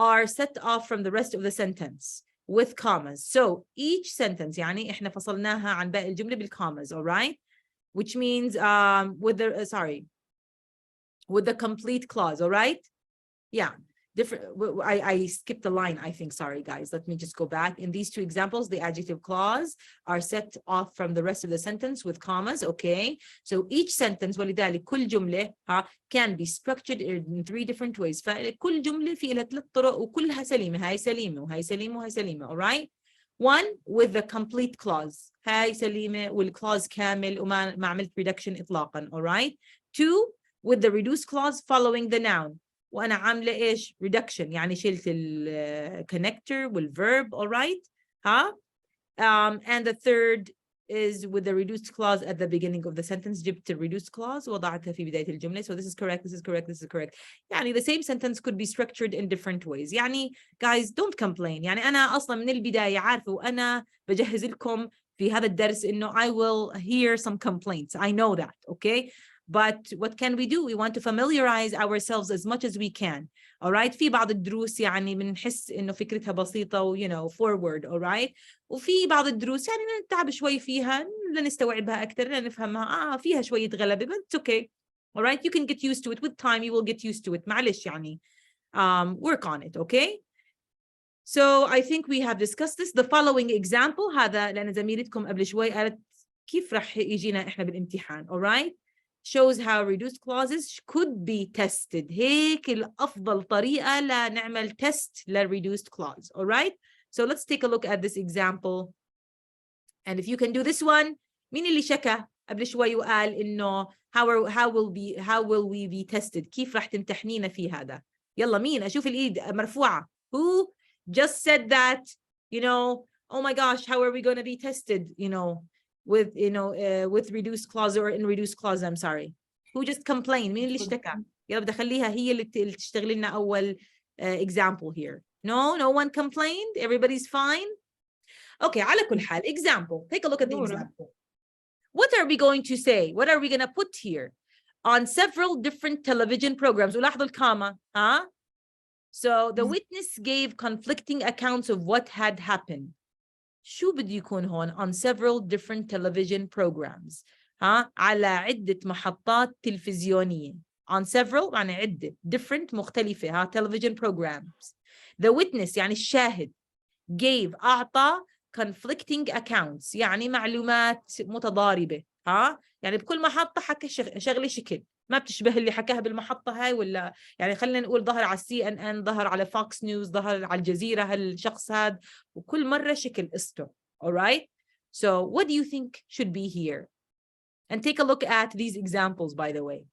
are set off from the rest of the sentence with commas. So each sentence يعني إحنا فصلناها عن باقي الجملة بالcommas all right which means with the with the complete clause all right yeah different. I skipped the line I think sorry guys let me just go back. In these two examples the adjective clause are set off from the rest of the sentence with commas okay. So each sentence ولذلك كل جملة can be structured in 3 different ways. فكل جملة في لها 3 طرق وكلها سليمة هاي سليمة وهاي سليمة وهاي سليمة all right. One with the complete clause هاي سليمة والclause كامل وما عملت reduction إطلاقا all right. 2 with the reduced clause following the noun وأنا عاملة إيش reduction يعني شلت ال connector والverb all right and the third is with the reduced clause at the beginning of the sentence جبت ال reduced clause وضعتها في بداية الجملة. So this is correct this is correct this is correct يعني the same sentence could be structured in different ways. يعني guys don't complain يعني أنا أصلا من البداية عارفة وأنا بجهز لكم في هذا الدرس إنه I will hear some complaints I know that okay. But what can we do? We want to familiarize ourselves as much as we can. All right. في بعض الدروس يعني بنحس إنه فكرتها بسيطة و you know forward. All right. وفي بعض الدروس يعني نتعب شوي فيها لنستوعبها أكثر لنفهمها فيها شوية غلبة but it's okay. All right. You can get used to it with time. You will get used to it. معلش يعني work on it. Okay. So I think we have discussed this. The following example هذا لأن زميلتكم قبل شوي قالت كيف رح يجينا إحنا بالامتحان. All right. shows how reduced clauses could be tested. هيك الأفضل طريقة لنعمل test لل-reduced clause. All right. So let's take a look at this example. And if you can do this one, مين اللي شكى قبل شوي وقال إنه how will we be tested؟ كيف رح تمتحنينا في هذا؟ يلا مين؟ أشوف الإيد مرفوعة. Who just said that? You know, oh my gosh, how are we going to be tested? You know. With reduced clause or in reduced clause I'm sorry. Who just complained مين اللي اشتكى يلا بدي اخليها هي اللي تشتغل لنا اول example here. No one complained everybody's fine okay. على كل حال example take a look at the example. What are we going to say? What are we going to put here? On several different television programs ولاحظوا الكاما so the witness gave conflicting accounts of what had happened. شو بده يكون هون on several different television programs على عدة محطات تلفزيونية on several يعني عدة different مختلفة television programs. The witness يعني الشاهد gave أعطى conflicting accounts يعني معلومات متضاربة يعني بكل محطة حكى شغلة شكل ما بتشبه اللي حكاها بالمحطة هاي ولا يعني خلينا نقول ظهر على CNN ظهر على فوكس نيوز ظهر على الجزيرة هالشخص هذا وكل مرة شكل قصته. All right. So what do you think should be here? And take a look at these examples by the way.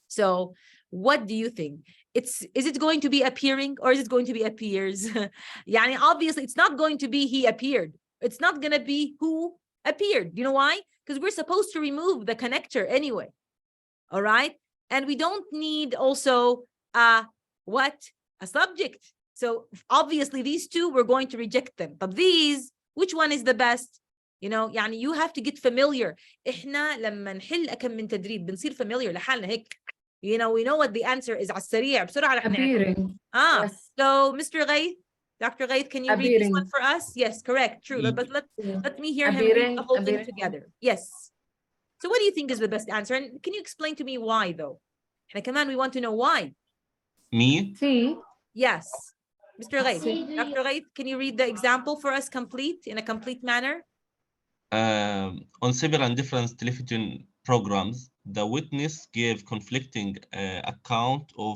So what do you think? Is it going to be appearing or is it going to be appears? يعني obviously it's not going to be he appeared. It's not going to be who appeared. You know why? Because we're supposed to remove the connector anyway. All right. And we don't need also a subject. So obviously these two, we're going to reject them. But these, which one is the best? You know, يعني you have to get familiar. إحنا لما نحل كم من تدريب بنصير familiar لحالنا هيك. You know, we know what the answer is على السريع بسرعة رح نعمل. appearing. So Mr. Ghay, Dr. Ghaith, can you read this one for us? Yes, correct, true. But let me hear him read the whole thing together. Yes. So what do you think is the best answer? And can you explain to me why though? And command, we want to know why. Me? Yes. Mr. Ghaith, Dr. Ghaith, can you read the example for us in a complete manner? On several and different television programs, the witness gave conflicting account of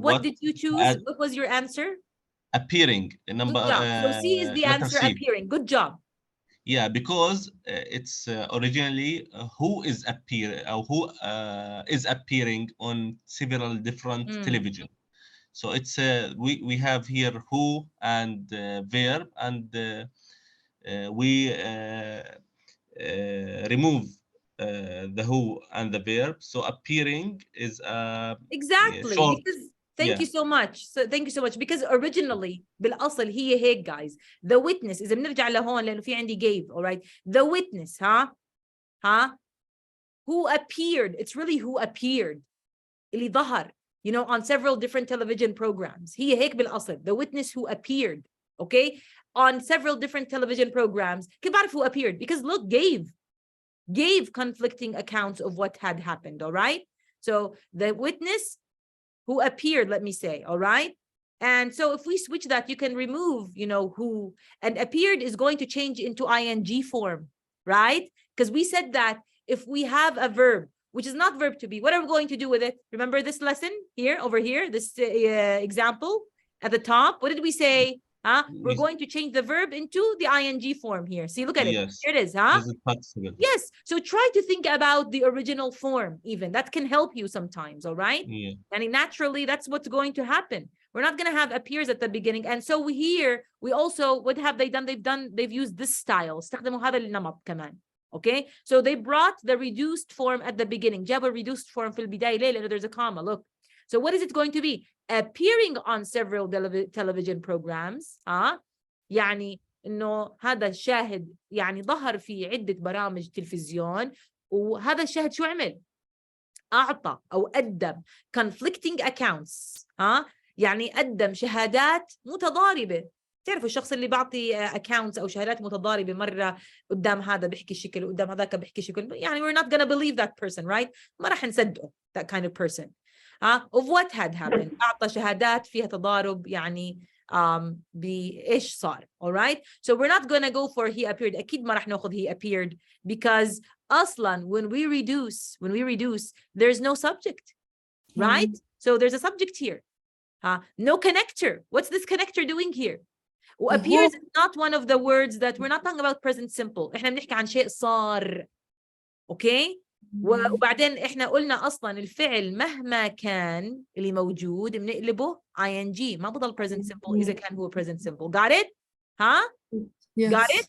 what did you choose? What was your answer? Appearing. Number, so C is the answer, C. Appearing. Good job. Yeah, because it's originally who is appearing on several different television. So it's we have here who and verb, and we remove the who and the verb. So appearing is exactly short. Because thank you so much. So thank you so much, because originally بالأصل هي هيك guys. The witness إذا بنرجع لهون لأنه في عندي gave, all right. The witness, who appeared. It's really who appeared. اللي ظهر, you know, on several different television programs. هي هيك بالأصل. The witness who appeared, okay, on several different television programs. كيف بعرف who appeared? Because look, gave conflicting accounts of what had happened, all right? So the witness who appeared, let me say, all right? And so if we switch that, you can remove, you know, who, and appeared is going to change into ing form, right? Because we said that if we have a verb, which is not verb to be, what are we going to do with it? Remember this lesson here, over here, this example at the top? What did we say? We're going to change the verb into the ing form here. See, look at it. Yes. Here it is, Yes. So try to think about the original form even. That can help you sometimes, all right? Yeah. And naturally, that's what's going to happen. We're not going to have appears at the beginning. And so here, we also, what have they done? They've used this style. استخدموا هذا النمط كمان. Okay? So they brought the reduced form at the beginning. جابوا reduced form في البداية. ليه؟ لأنه there's a comma. Look. So what is it going to be? Appearing on several television programs. يعني إنه هذا الشاهد يعني ظهر في عدة برامج تلفزيون، وهذا الشاهد شو عمل؟ أعطى أو قدم conflicting accounts. يعني قدم شهادات متضاربة. تعرفوا الشخص اللي بعطي accounts أو شهادات متضاربة، مرة قدام هذا بيحكي شكل وقدام هذاك بيحكي شكل، يعني we're not gonna believe that person, right? ما راح نصدقه that kind of person. of what had happened. أعطى شهادات فيها تضارب، يعني بإيش صار. all right? So we're not gonna go for he appeared. أكيد ما راح ناخذ he appeared, because أصلاً when we reduce there's no subject, right? So there's a subject here. No connector. What's this connector doing here? Appears is not one of the words that we're not talking about present simple. إحنا بنحكي عن شيء صار. Okay? وبعدين إحنا قلنا أصلاً الفعل مهما كان اللي موجود بنقلبه ing. ما بضل present simple إذا كان هو present simple. Got it? Yes. Got it?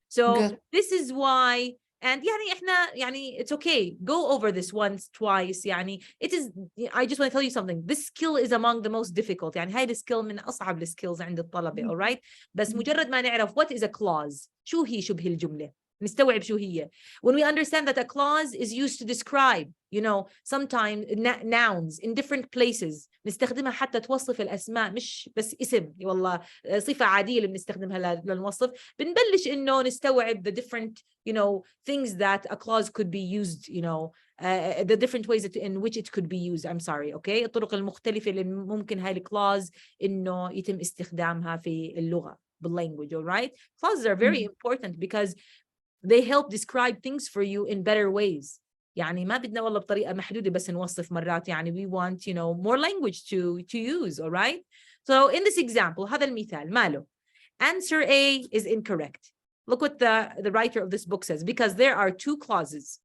So Good. this is why. And يعني إحنا يعني it's okay. Go over this once, twice. يعني it is. I just want to tell you something. This skill is among the most difficult. يعني هاي السكيل من أصعب السكيلز عند الطلبة. all right? بس مجرد ما نعرف what is a clause. شو هي شبه الجملة. نستوعب شو هي. When we understand that a clause is used to describe, you know, sometimes nouns in different places. نستخدمها حتى توصف الأسماء، مش بس اسم والله صفة عادية اللي بنستخدمها للوصف. بنبلش إنه نستوعب the different, you know, things that a clause could be used, you know, the different ways in which it could be used. I'm sorry, okay? الطرق المختلفة اللي ممكن هاي الكلاوز إنه يتم استخدامها في اللغة بالlanguage, all right? Clauses are very important because they help describe things for you in better ways. يعني ما بدنا والله بطريقة محدودة بس نوصف مرات. يعني we want, you know, more language to use, all right? So in this example, هذا المثال ماله. Answer A is incorrect. Look what the writer of this book says, because there are two clauses.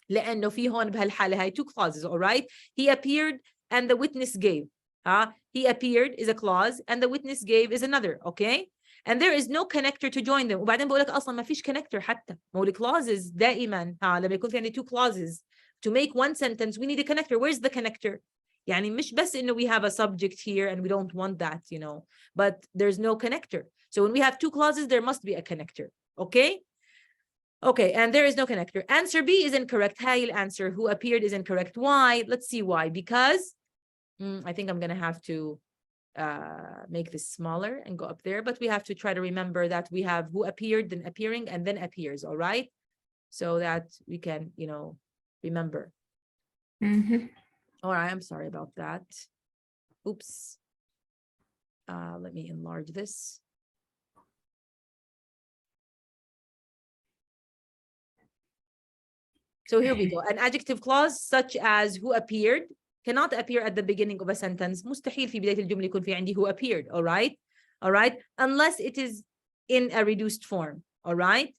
لأنه في هون بهالحالة هاي two clauses, all right? He appeared and the witness gave. He appeared is a clause and the witness gave is another, okay? And there is no connector to join them. وبعدين بقول لك أصلاً ما فيش connector حتى. ما هو clauses دائماً لما يكون في عندي two clauses to make one sentence we need a connector. Where's the connector? يعني مش بس إنه we have a subject here and we don't want that, you know, but there's no connector. So when we have two clauses there must be a connector, okay? Okay, and there is no connector. Answer B is incorrect. هاي الأnswer who appeared is incorrect. Why? Let's see why. Because I think I'm gonna have to make this smaller and go up there, but we have to try to remember that we have who appeared, then appearing, and then appears, all right? So that we can, you know, remember. All right, I'm sorry about that. Oops. Let me enlarge this. So here we go. An adjective clause such as who appeared cannot appear at the beginning of a sentence. مستحيل في بداية الجملة يكون في عندي who appeared, all right? All right? Unless it is in a reduced form, all right?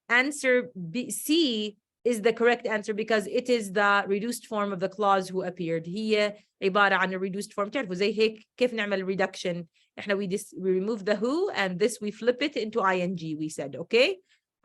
Answer B, C is the correct answer because it is the reduced form of the clause who appeared. هي عبارة عن a reduced form. تعرفوا زي هيك كيف نعمل reduction؟ إحنا we remove the who and this we flip it into ing, we said, okay?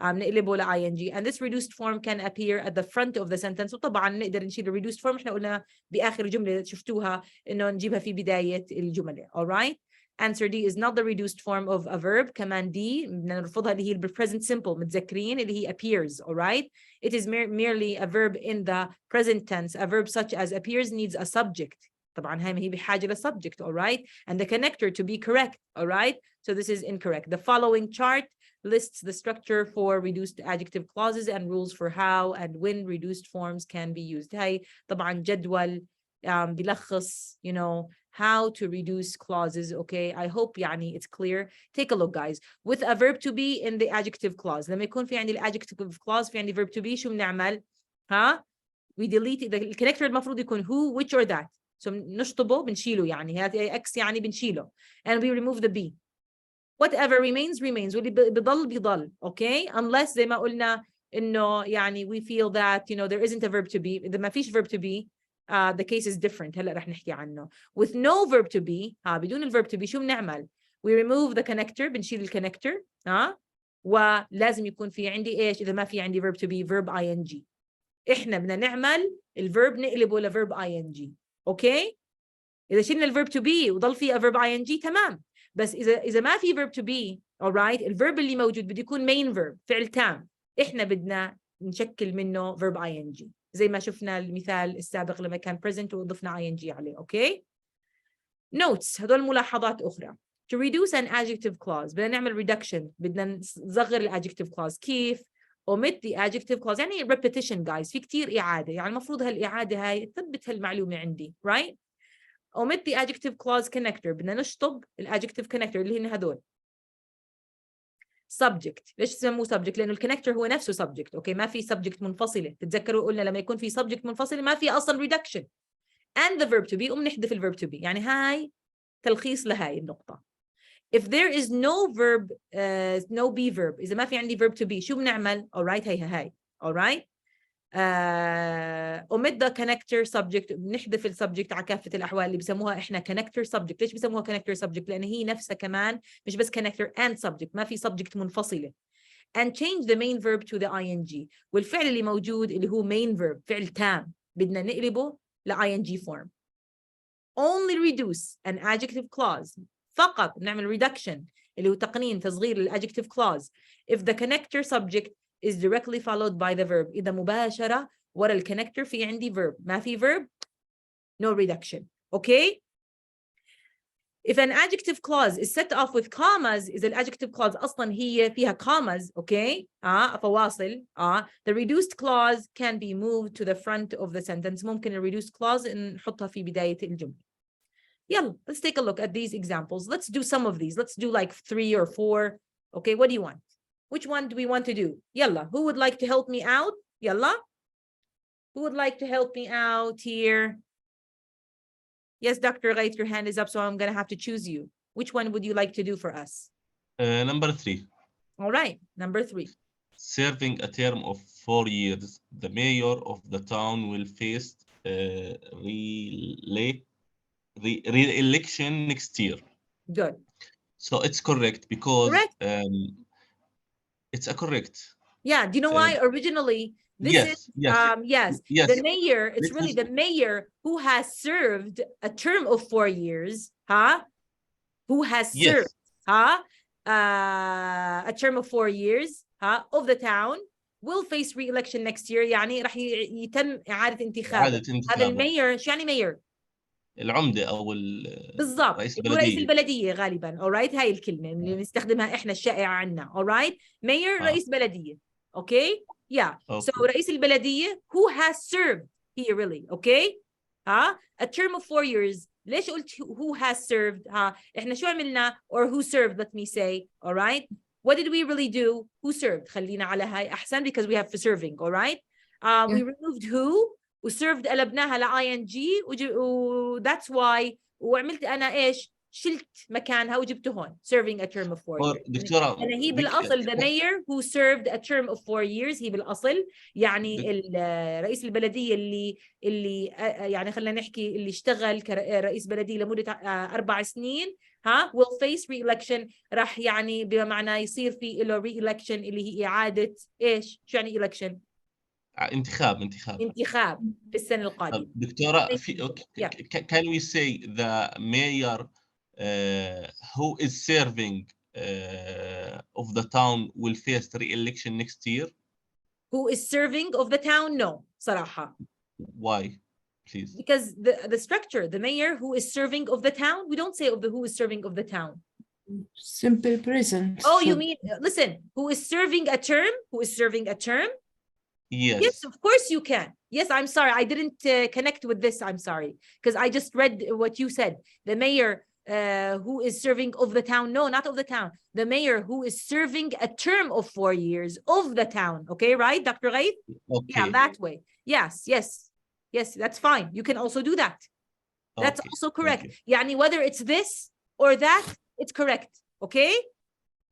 نقلبه ل ing, and this reduced form can appear at the front of the sentence. وطبعا نقدر نشيل reduced form. إحنا قلنا بآخر جملة شفتوها إنه نجيبها في بداية الجملة. All right? Answer D is not the reduced form of a verb. كمان D بدنا نرفضها اللي هي present simple متذكرين اللي هي appears. All right? It is merely a verb in the present tense. A verb such as appears needs a subject. طبعا هي بحاجة ل subject. All right? And the connector to be correct. All right? So this is incorrect. The following chart lists the structure for reduced adjective clauses and rules for how and when reduced forms can be used. هاي طبعا جدول بيلخص, you know, how to reduce clauses. Okay, I hope يعني it's clear. Take a look, guys. With a verb to be in the adjective clause. لما يكون في عندي adjective clause في عندي verb to be شو بنعمل؟ ها؟ We delete the connector المفروض يكون who, which or that. So نشطبه بنشيله يعني هذا X يعني بنشيله. And we remove the be. Whatever remains remains. واللي بضل بضل. Okay? Unless زي ما قلنا إنه يعني we feel that, you know, there isn't a verb to be. إذا ما فيش verb to be, the case is different. هلا رح نحكي عنه. With no verb to be, بدون الverb to be شو بنعمل؟ We remove the connector, بنشيل الكونكتور. ولازم يكون في عندي إيش؟ إذا ما في عندي verb to be, verb ing. إحنا بدنا نعمل الverb نقلبه ل verb ing. Okay? إذا شلنا الverb to be وضل في a verb ing تمام. بس إذا ما في verb to be, all right, الverb اللي موجود بده يكون main verb, فعل تام. إحنا بدنا نشكل منه verb ing. زي ما شفنا المثال السابق لما كان present وضفنا ing عليه. Okay? Notes. هدول ملاحظات أخرى. To reduce an adjective clause بدنا نعمل reduction. بدنا نصغر adjective clause. كيف؟ omit the adjective clause. يعني repetition, guys. في كتير إعادة. يعني المفروض هالإعادة هاي تثبت هالمعلومة عندي. Right? omit the adjective clause connector. بدنا نشطب adjective connector اللي هن هدول. subject. ليش سموه subject؟ لأنه الكونكتور هو نفسه subject. أوكي؟ ما في subject منفصلة. تتذكروا قلنا لما يكون في subject منفصلة ما في أصلا reduction. and the verb to be نحذف الverb to be. يعني هاي تلخيص لهاي النقطة. if there is no verb, no be verb, إذا ما في عندي verb to be شو بنعمل؟ alright هاي. alright? omit the connector subject. بنحذف السبجكت على كافة الأحوال اللي بسموها إحنا connector subject. ليش بسموها connector subject؟ لأن هي نفسها كمان مش بس connector and subject. ما في subject منفصلة. and change the main verb to the ing. والفعل اللي موجود اللي هو main verb فعل تام بدنا نقلبه ل ing form. only reduce an adjective clause. فقط نعمل reduction اللي هو تقنين تصغير للadjective clause if the connector subject is directly followed by the verb. إذا مباشرة ورا الكونكتور في عندي verb. ما في verb, no reduction. Okay? If an adjective clause is set off with commas, إذا الadjective clause أصلاً هي فيها commas, okay? فواصل. The reduced clause can be moved to the front of the sentence. ممكن ال reduced clause نحطها في بداية الجملة. يلا, let's take a look at these examples. Let's do some of these. Let's do like 3 or 4. Okay, what do you want? Which one do we want to do? Yalla, who would like to help me out? Yalla? Who would like to help me out here? Yes, Dr. Ghait, your hand is up, so I'm going to have to choose you. Which one would you like to do for us? Number 3. All right, number 3. Serving a term of 4 years, the mayor of the town will face re-election next year. Good. So it's correct because correct. It's a correct. Yeah, do you know why? Originally, this is yes. The mayor, it's really the mayor who has served a term of 4 years, who has served a term of 4 years of the town will face re-election next year. يعني راح يتم إعادة انتخابه. هذا المير شو يعني مير؟ العمدة أو بالضبط رئيس اللي هو رئيس البلدية. البلدية غالبا. alright هاي الكلمة اللي بنستخدمها إحنا الشائعة عنا. alright mayor رئيس بلدية. okay yeah so رئيس البلدية who has served here really. okay a term of 4 years. ليش قلت who has served؟ إحنا شو عملنا or who served let me say. alright what did we really do؟ who served. خلينا على هاي أحسن because we have for serving. alright we removed who وserved قلبناها ل ing that's why وعملت أنا إيش شلت مكانها وجبته هون serving a term of 4 years. دكتورة أنا هي بالأصل the mayor who served a term of 4 years. هي بالأصل يعني رئيس البلدية اللي يعني خلينا نحكي اللي اشتغل كرئيس بلدية لمدة 4 سنين will face re-election. راح يعني بما معناه يصير في له re-election اللي هي إعادة إيش شو يعني election؟ انتخاب في السنة القادمة. دكتورة can we say the mayor who is serving of the town will face re-election next year? Who is serving of the town? No صراحة. Why please? Because the structure the mayor who is serving of the town we don't say of the who is serving of the town. Simple present. Oh you mean listen who is serving a term? Who is serving a term? Yes, of course you can. Yes, I'm sorry. I didn't connect with this. I'm sorry. Because I just read what you said. The mayor who is serving of the town. No, not of the town. The mayor who is serving a term of 4 years of the town. Okay, right, Dr. Ghaith? Okay. Yeah, that way. Yes, that's fine. You can also do that. That's also correct. يعني whether it's this or that, it's correct. Okay?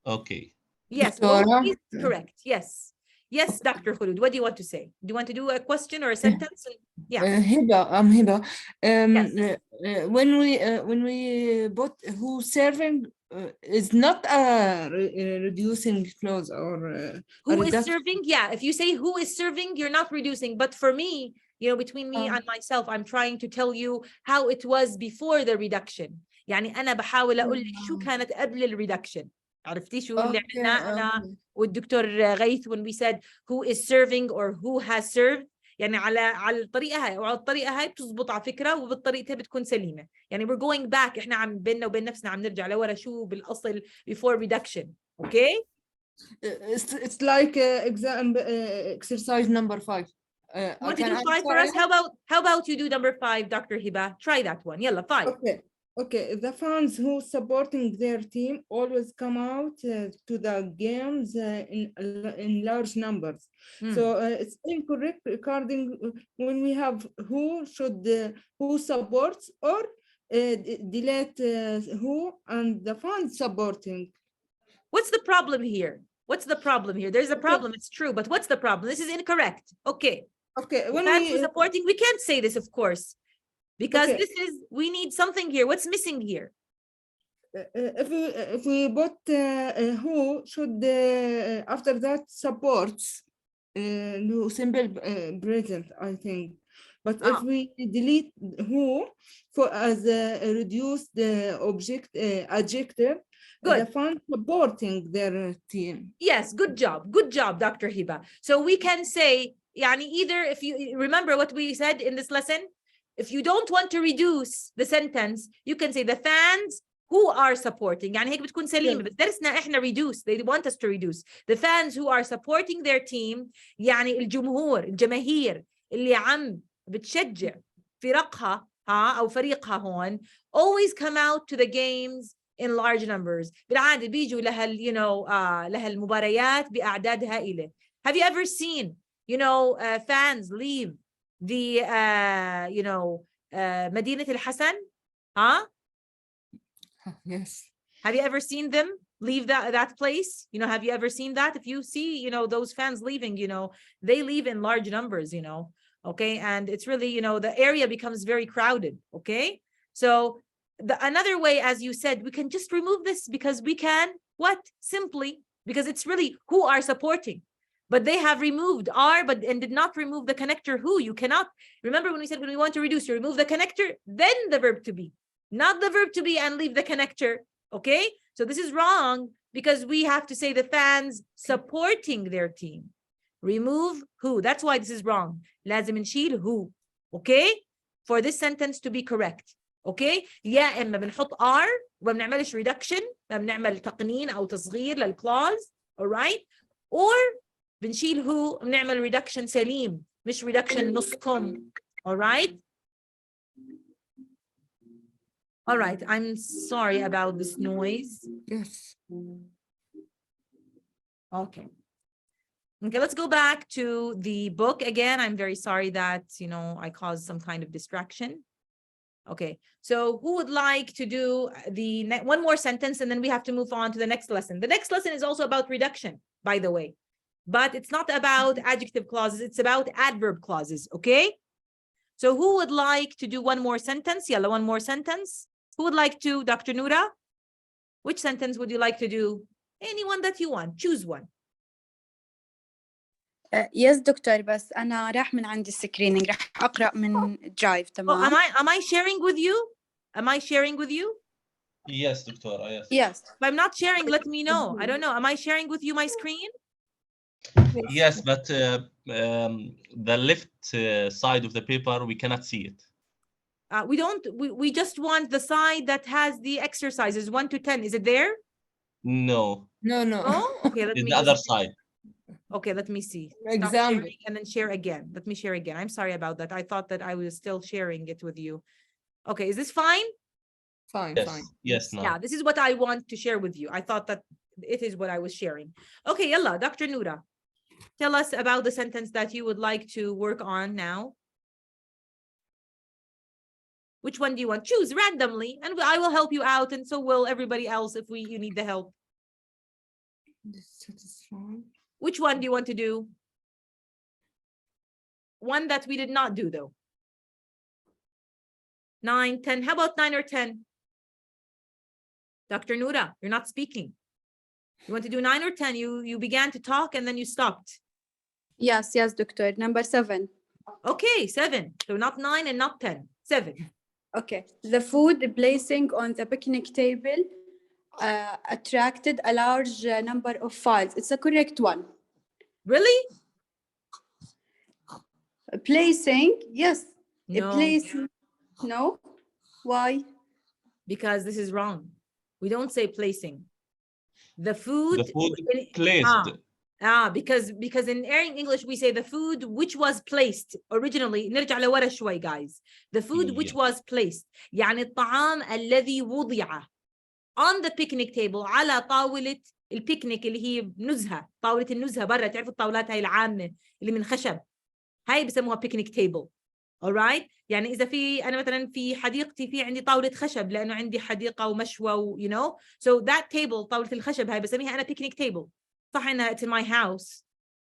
Okay. Yes, always correct. Yes, Dr. Khulud, what do you want to say? Do you want to do a question or a sentence? Yeah. I'm Hiba. Yes. When we put who serving is not reducing clause or who is serving? Yeah, if you say who is serving, you're not reducing. But for me, you know, between me and myself, I'm trying to tell you how it was before the reduction. يعني أنا بحاول أقول لك شو كانت قبل الريدكشن. عرفتي شو اللي عملناه أنا والدكتور غيث when we said who is serving or who has served. يعني على الطريقة هاي وعلى الطريقة هاي بتزبط على فكرة وبالطريقة بتكون سليمة. يعني we're going back. إحنا عم بيننا وبين نفسنا عم نرجع لورا شو بالأصل before reduction. Okay? It's like exam exercise number 5. Want to do 5 for us? How about you do number 5, Dr. Hiba? Try that one. Yalla, 5. Okay, the fans who supporting their team always come out to the games in large numbers. So it's incorrect regarding when we have who should who supports or delete who and the fans supporting. What's the problem here? There's a problem. It's true, but what's the problem? This is incorrect. Okay. When fans who supporting, we can't say this, of course. Because this is, we need something here. What's missing here? If we put who should after that supports no simple present, I think. But if we delete who for as a reduced object adjective, the fans supporting their team. Yes, good job, Dr. Hiba. So we can say, يعني either if you remember what we said in this lesson. If you don't want to reduce the sentence, you can say the fans who are supporting. يعني هيك بتكون سليمة. بس درسنا إحنا reduce. They want us to reduce. The fans who are supporting their team يعني الجماهير اللي عم بتشجع فرقها أو فريقها هون always come out to the games in large numbers. بالعادة بيجوا لها المباريات بأعداد هائلة. Have you ever seen fans leave the مدينة الحسن Yes. Have you ever seen them leave that place? Have you ever seen that? If you see those fans leaving, they leave in large numbers, okay, and it's really the area becomes very crowded. Okay, so another way, as you said, we can just remove this because we can simply because it's really who are supporting. But they have removed are and did not remove the connector who. You cannot remember when we said when we want to reduce, you remove the connector, then the verb to be, not the verb to be and leave the connector. Okay, so this is wrong because we have to say the fans supporting their team. Remove who. That's why this is wrong. لازم نشيل who. Okay, for this sentence to be correct. اوكي يا اما بنحط R وما بنعملش reduction، ما بنعمل تقنين او تصغير للكلاوز alright، or بنشيل who بنعمل reduction سليم مش reduction نصكم alright. Alright, I'm sorry about this noise. Yes. Okay. Okay, let's go back to the book again. I'm very sorry that, you know, I caused some kind of distraction. Okay, so who would like to do the one more sentence and then we have to move on to the next lesson. The next lesson is also about reduction, by the way, but it's not about adjective clauses, it's about adverb clauses, okay? So who would like to do one more sentence? Yalla, one more sentence. Who would like to, Dr. Noura? Which sentence would you like to do? Anyone that you want, choose one. يس دكتور بس أنا راح من عندي السكرينينج راح أقرأ من درايف Oh, تمام. am I sharing with you? Am I sharing with you? Yes, Doctor. Yes. Yes. If I'm not sharing, let me know. I don't know. Am I sharing with you my screen? Yes, but the left side of the paper, we cannot see it. We just want the side that has the exercises 1 to 10. Is it there? No. No. Oh, okay. Let It's me the other side. Okay, let me see. Stop Example. sharing and then share again. Let me share again. I'm sorry about that. I thought that I was still sharing it with you. Okay, is this fine? Fine, Yes. fine. Yes. No. Yeah, this is what I want to share with you. I thought that it is what I was sharing. Okay, yalla, Dr. Noura, tell us about the sentence that you would like to work on now. Which one do you want? Choose randomly, and I will help you out, and so will everybody else if you need the help. Dissatisfied. Which one do you want to do? One that we did not do, though. 9, 10. How about 9 or 10? Dr. Noura, you're not speaking. You want to do 9 or 10? You began to talk and then you stopped. Yes, دكتور. Number 7. Okay, 7. So not 9 and not 10. 7. Okay. The food placing on the picnic table attracted a large number of files. It's a correct one. Really? Placing, yes. No. Placing. No? Why? Because this is wrong. We don't say placing. The food placed. Because in English we say the food which was placed originally. نرجع لورا شوي guys. The food which was placed. يعني الطعام الذي وضع on the picnic table على طاولة البيكنيك اللي هي نزهة، طاولة النزهة برا. تعرفوا الطاولات هاي العامة اللي من خشب، هاي بسموها picnic table. alright. يعني إذا أنا مثلا في حديقتي في عندي طاولة خشب لأنه عندي حديقة ومشوى you know, so that table طاولة الخشب هاي بسميها أنا picnic table. صح إنها it's in my house,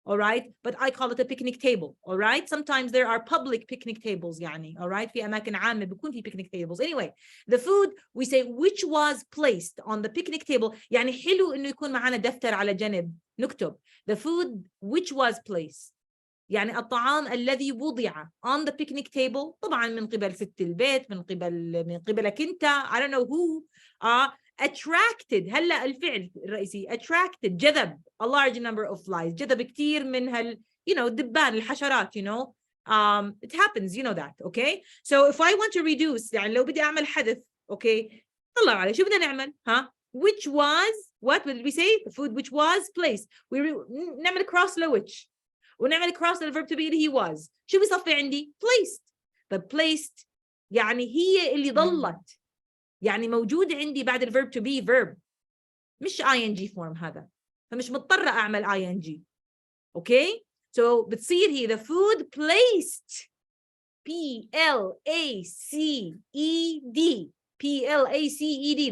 alright, but I call it a picnic table. alright. Sometimes there are public picnic tables يعني alright، في أماكن عامة بيكون في picnic tables. Anyway, the food we say which was placed on the picnic table. يعني حلو إنه يكون معنا دفتر على جنب نكتب the food which was placed. يعني الطعام الذي وضع on the picnic table، طبعا من قبل ست البيت، من قبلك انت. I don't know who. Attracted. هلا الفعل الرئيسي attracted جذب a large number of flies. جذب كثير من you know الدبان الحشرات you know. It happens, you know that. okay. So if I want to reduce يعني لو بدي أعمل حذف okay طلعوا علي شو بدنا نعمل which was what did we say? The food which was placed. نعمل cross لwhich ونعمل cross للverb to be اللي he was. شو بيصفي عندي؟ placed. but placed يعني هي اللي ضلت، يعني موجود عندي بعد الverb to be verb مش ing form هذا، فمش مضطرة أعمل ing. okay. so بتصير هي the food placed Placed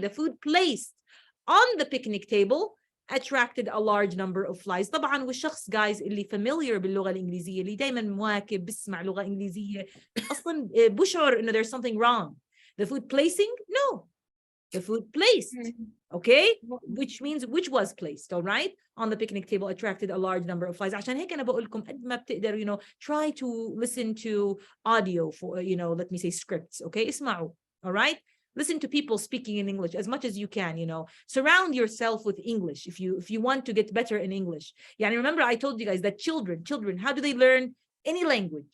the food placed on the picnic table attracted a large number of flies. طبعا والشخص guys اللي familiar باللغة الإنجليزية اللي دايما مواكب بسمع لغة إنجليزية أصلا بشعر إنه there's something wrong. The food placing? No. The food placed. Okay. Which means which was placed. All right. On the picnic table attracted a large number of flies. عشان هيك أنا بقول لكم قد ما بتقدر you know try to listen to audio for you know let me say scripts. Okay. اسمعوا. All right. Listen to people speaking in English as much as you can, you know. Surround yourself with English if you want to get better in English. Yeah, remember I told you guys that children, how do they learn any language?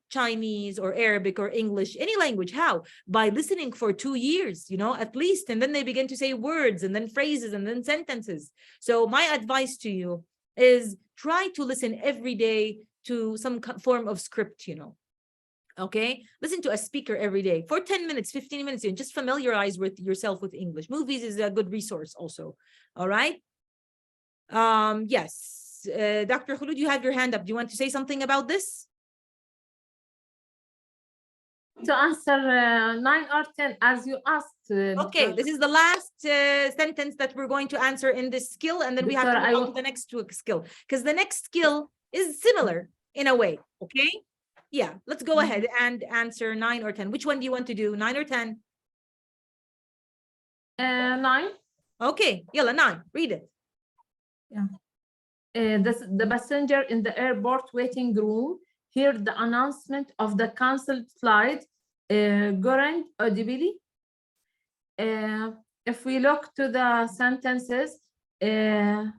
Chinese or Arabic or English, any language. How? By listening for 2 years, at least, and then they begin to say words and then phrases and then sentences. So my advice to you is try to listen every day to some form of script, okay? Listen to a speaker every day for 10 minutes, 15 minutes, and just familiarize with yourself with English. Movies is a good resource also, all right? Yes, Dr. Khulud, you have your hand up. Do you want to say something about this? To answer 9 or 10 as you asked. Okay, this is the last sentence that we're going to answer in this skill, and then we have to move on to the next skill, because the next skill is similar in a way, okay? Yeah, let's go ahead and answer 9 or 10. Which one do you want to do, 9 or 10? 9. Okay, yalla, 9, read it. Yeah. The passenger in the airport waiting room heard the announcement of the cancelled flight going audibly. If we look to the sentences, there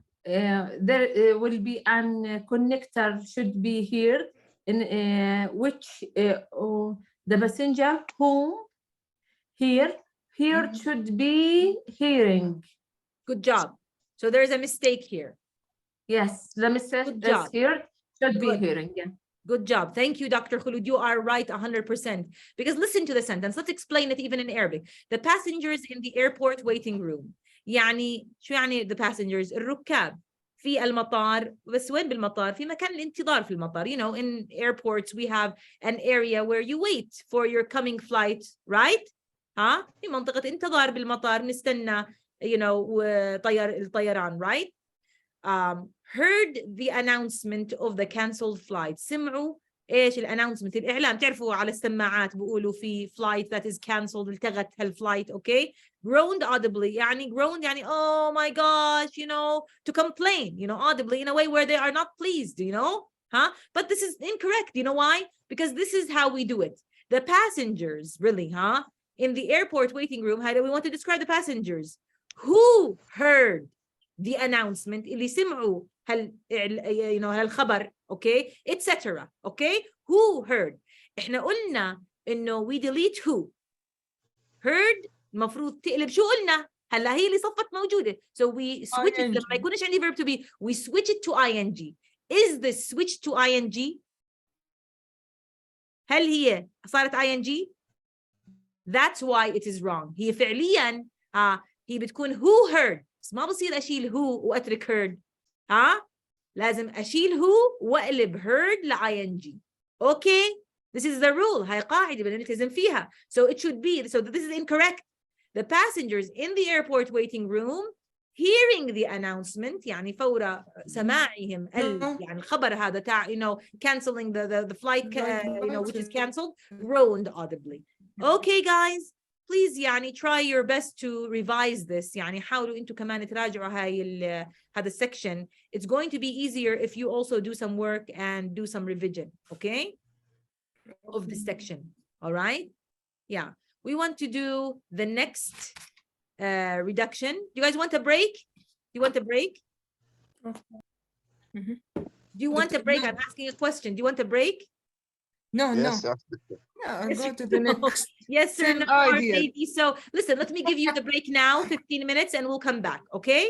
will be an connector should be here, in which the passenger whom heard should be hearing. Good job. So there's a mistake here. Yes, the mistake is here, should be hearing. Yeah. Good job. Thank you, Dr. Khulud. You are right 100%. Because listen to the sentence. Let's explain it even in Arabic. The passengers in the airport waiting room. يعني شو يعني the passengers؟ الركاب في المطار. بس وين بالمطار؟ في مكان الانتظار في المطار. In airports we have an area where you wait for your coming flight, right? في منطقة انتظار بالمطار نستنى الطيران, right? Heard the announcement of the cancelled flight. سمعوا ايش الاناونسمنت، الاعلان. تعرفوا على السماعات بيقولوا في flight that is cancelled، التغت هالفلايت. okay? Groaned audibly. يعني groaned يعني oh my gosh, to complain, audibly in a way where they are not pleased, but this is incorrect. You know why? Because this is how we do it. The passengers really in the airport waiting room, how do we want to describe the passengers who heard the announcement اللي سمعوا هالخبر, okay, etc. okay? Who heard. احنا قلنا انه we delete who. Heard المفروض تقلب شو قلنا؟ هلا هي اللي صفت موجودة. So we switch it. لما يكونش عندي verb to be, we switch it to ing. Is this switch to ing? هل هي صارت ing? That's why it is wrong. هي فعليا هي بتكون who heard. بس ما بصير أشيل who وأترك heard. لازم أشيل who وأقلب heard ل-ing. Okay? This is the rule. هاي قاعدة بدنا نلتزم فيها. So it should be. So this is incorrect. The passengers in the airport waiting room hearing the announcement, يعني فور سماعهم يعني الخبر هذا تاع canceling the flight which is cancelled, groaned audibly. Okay guys, please يعني try your best to revise this. يعني حاولوا انتوا كمان تراجعوا هذا section. It's going to be easier if you also do some work and do some revision, okay, of this section. All right? Yeah. We want to do the next reduction. Do you guys want a break? Do you want a break? Do you want a break? I'm asking a question. Do you want a break? No, Yes, no. Yes, Go to the next. yes sir, Same no, or idea. maybe. So listen, let me give you the break now, 15 minutes, and we'll come back, okay?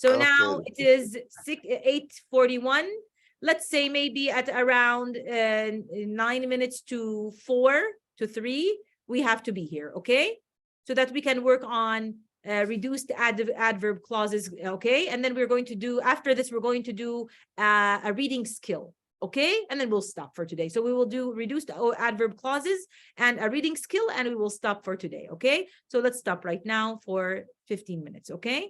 So now it is 8:41. Let's say maybe at around 9 minutes to 4 to 3, we have to be here, okay? So that we can work on reduced adverb clauses, okay? And then we're going to do, after this, we're going to do a reading skill, okay? And then we'll stop for today. So we will do reduced adverb clauses and a reading skill, and we will stop for today, okay? So let's stop right now for 15 minutes, okay?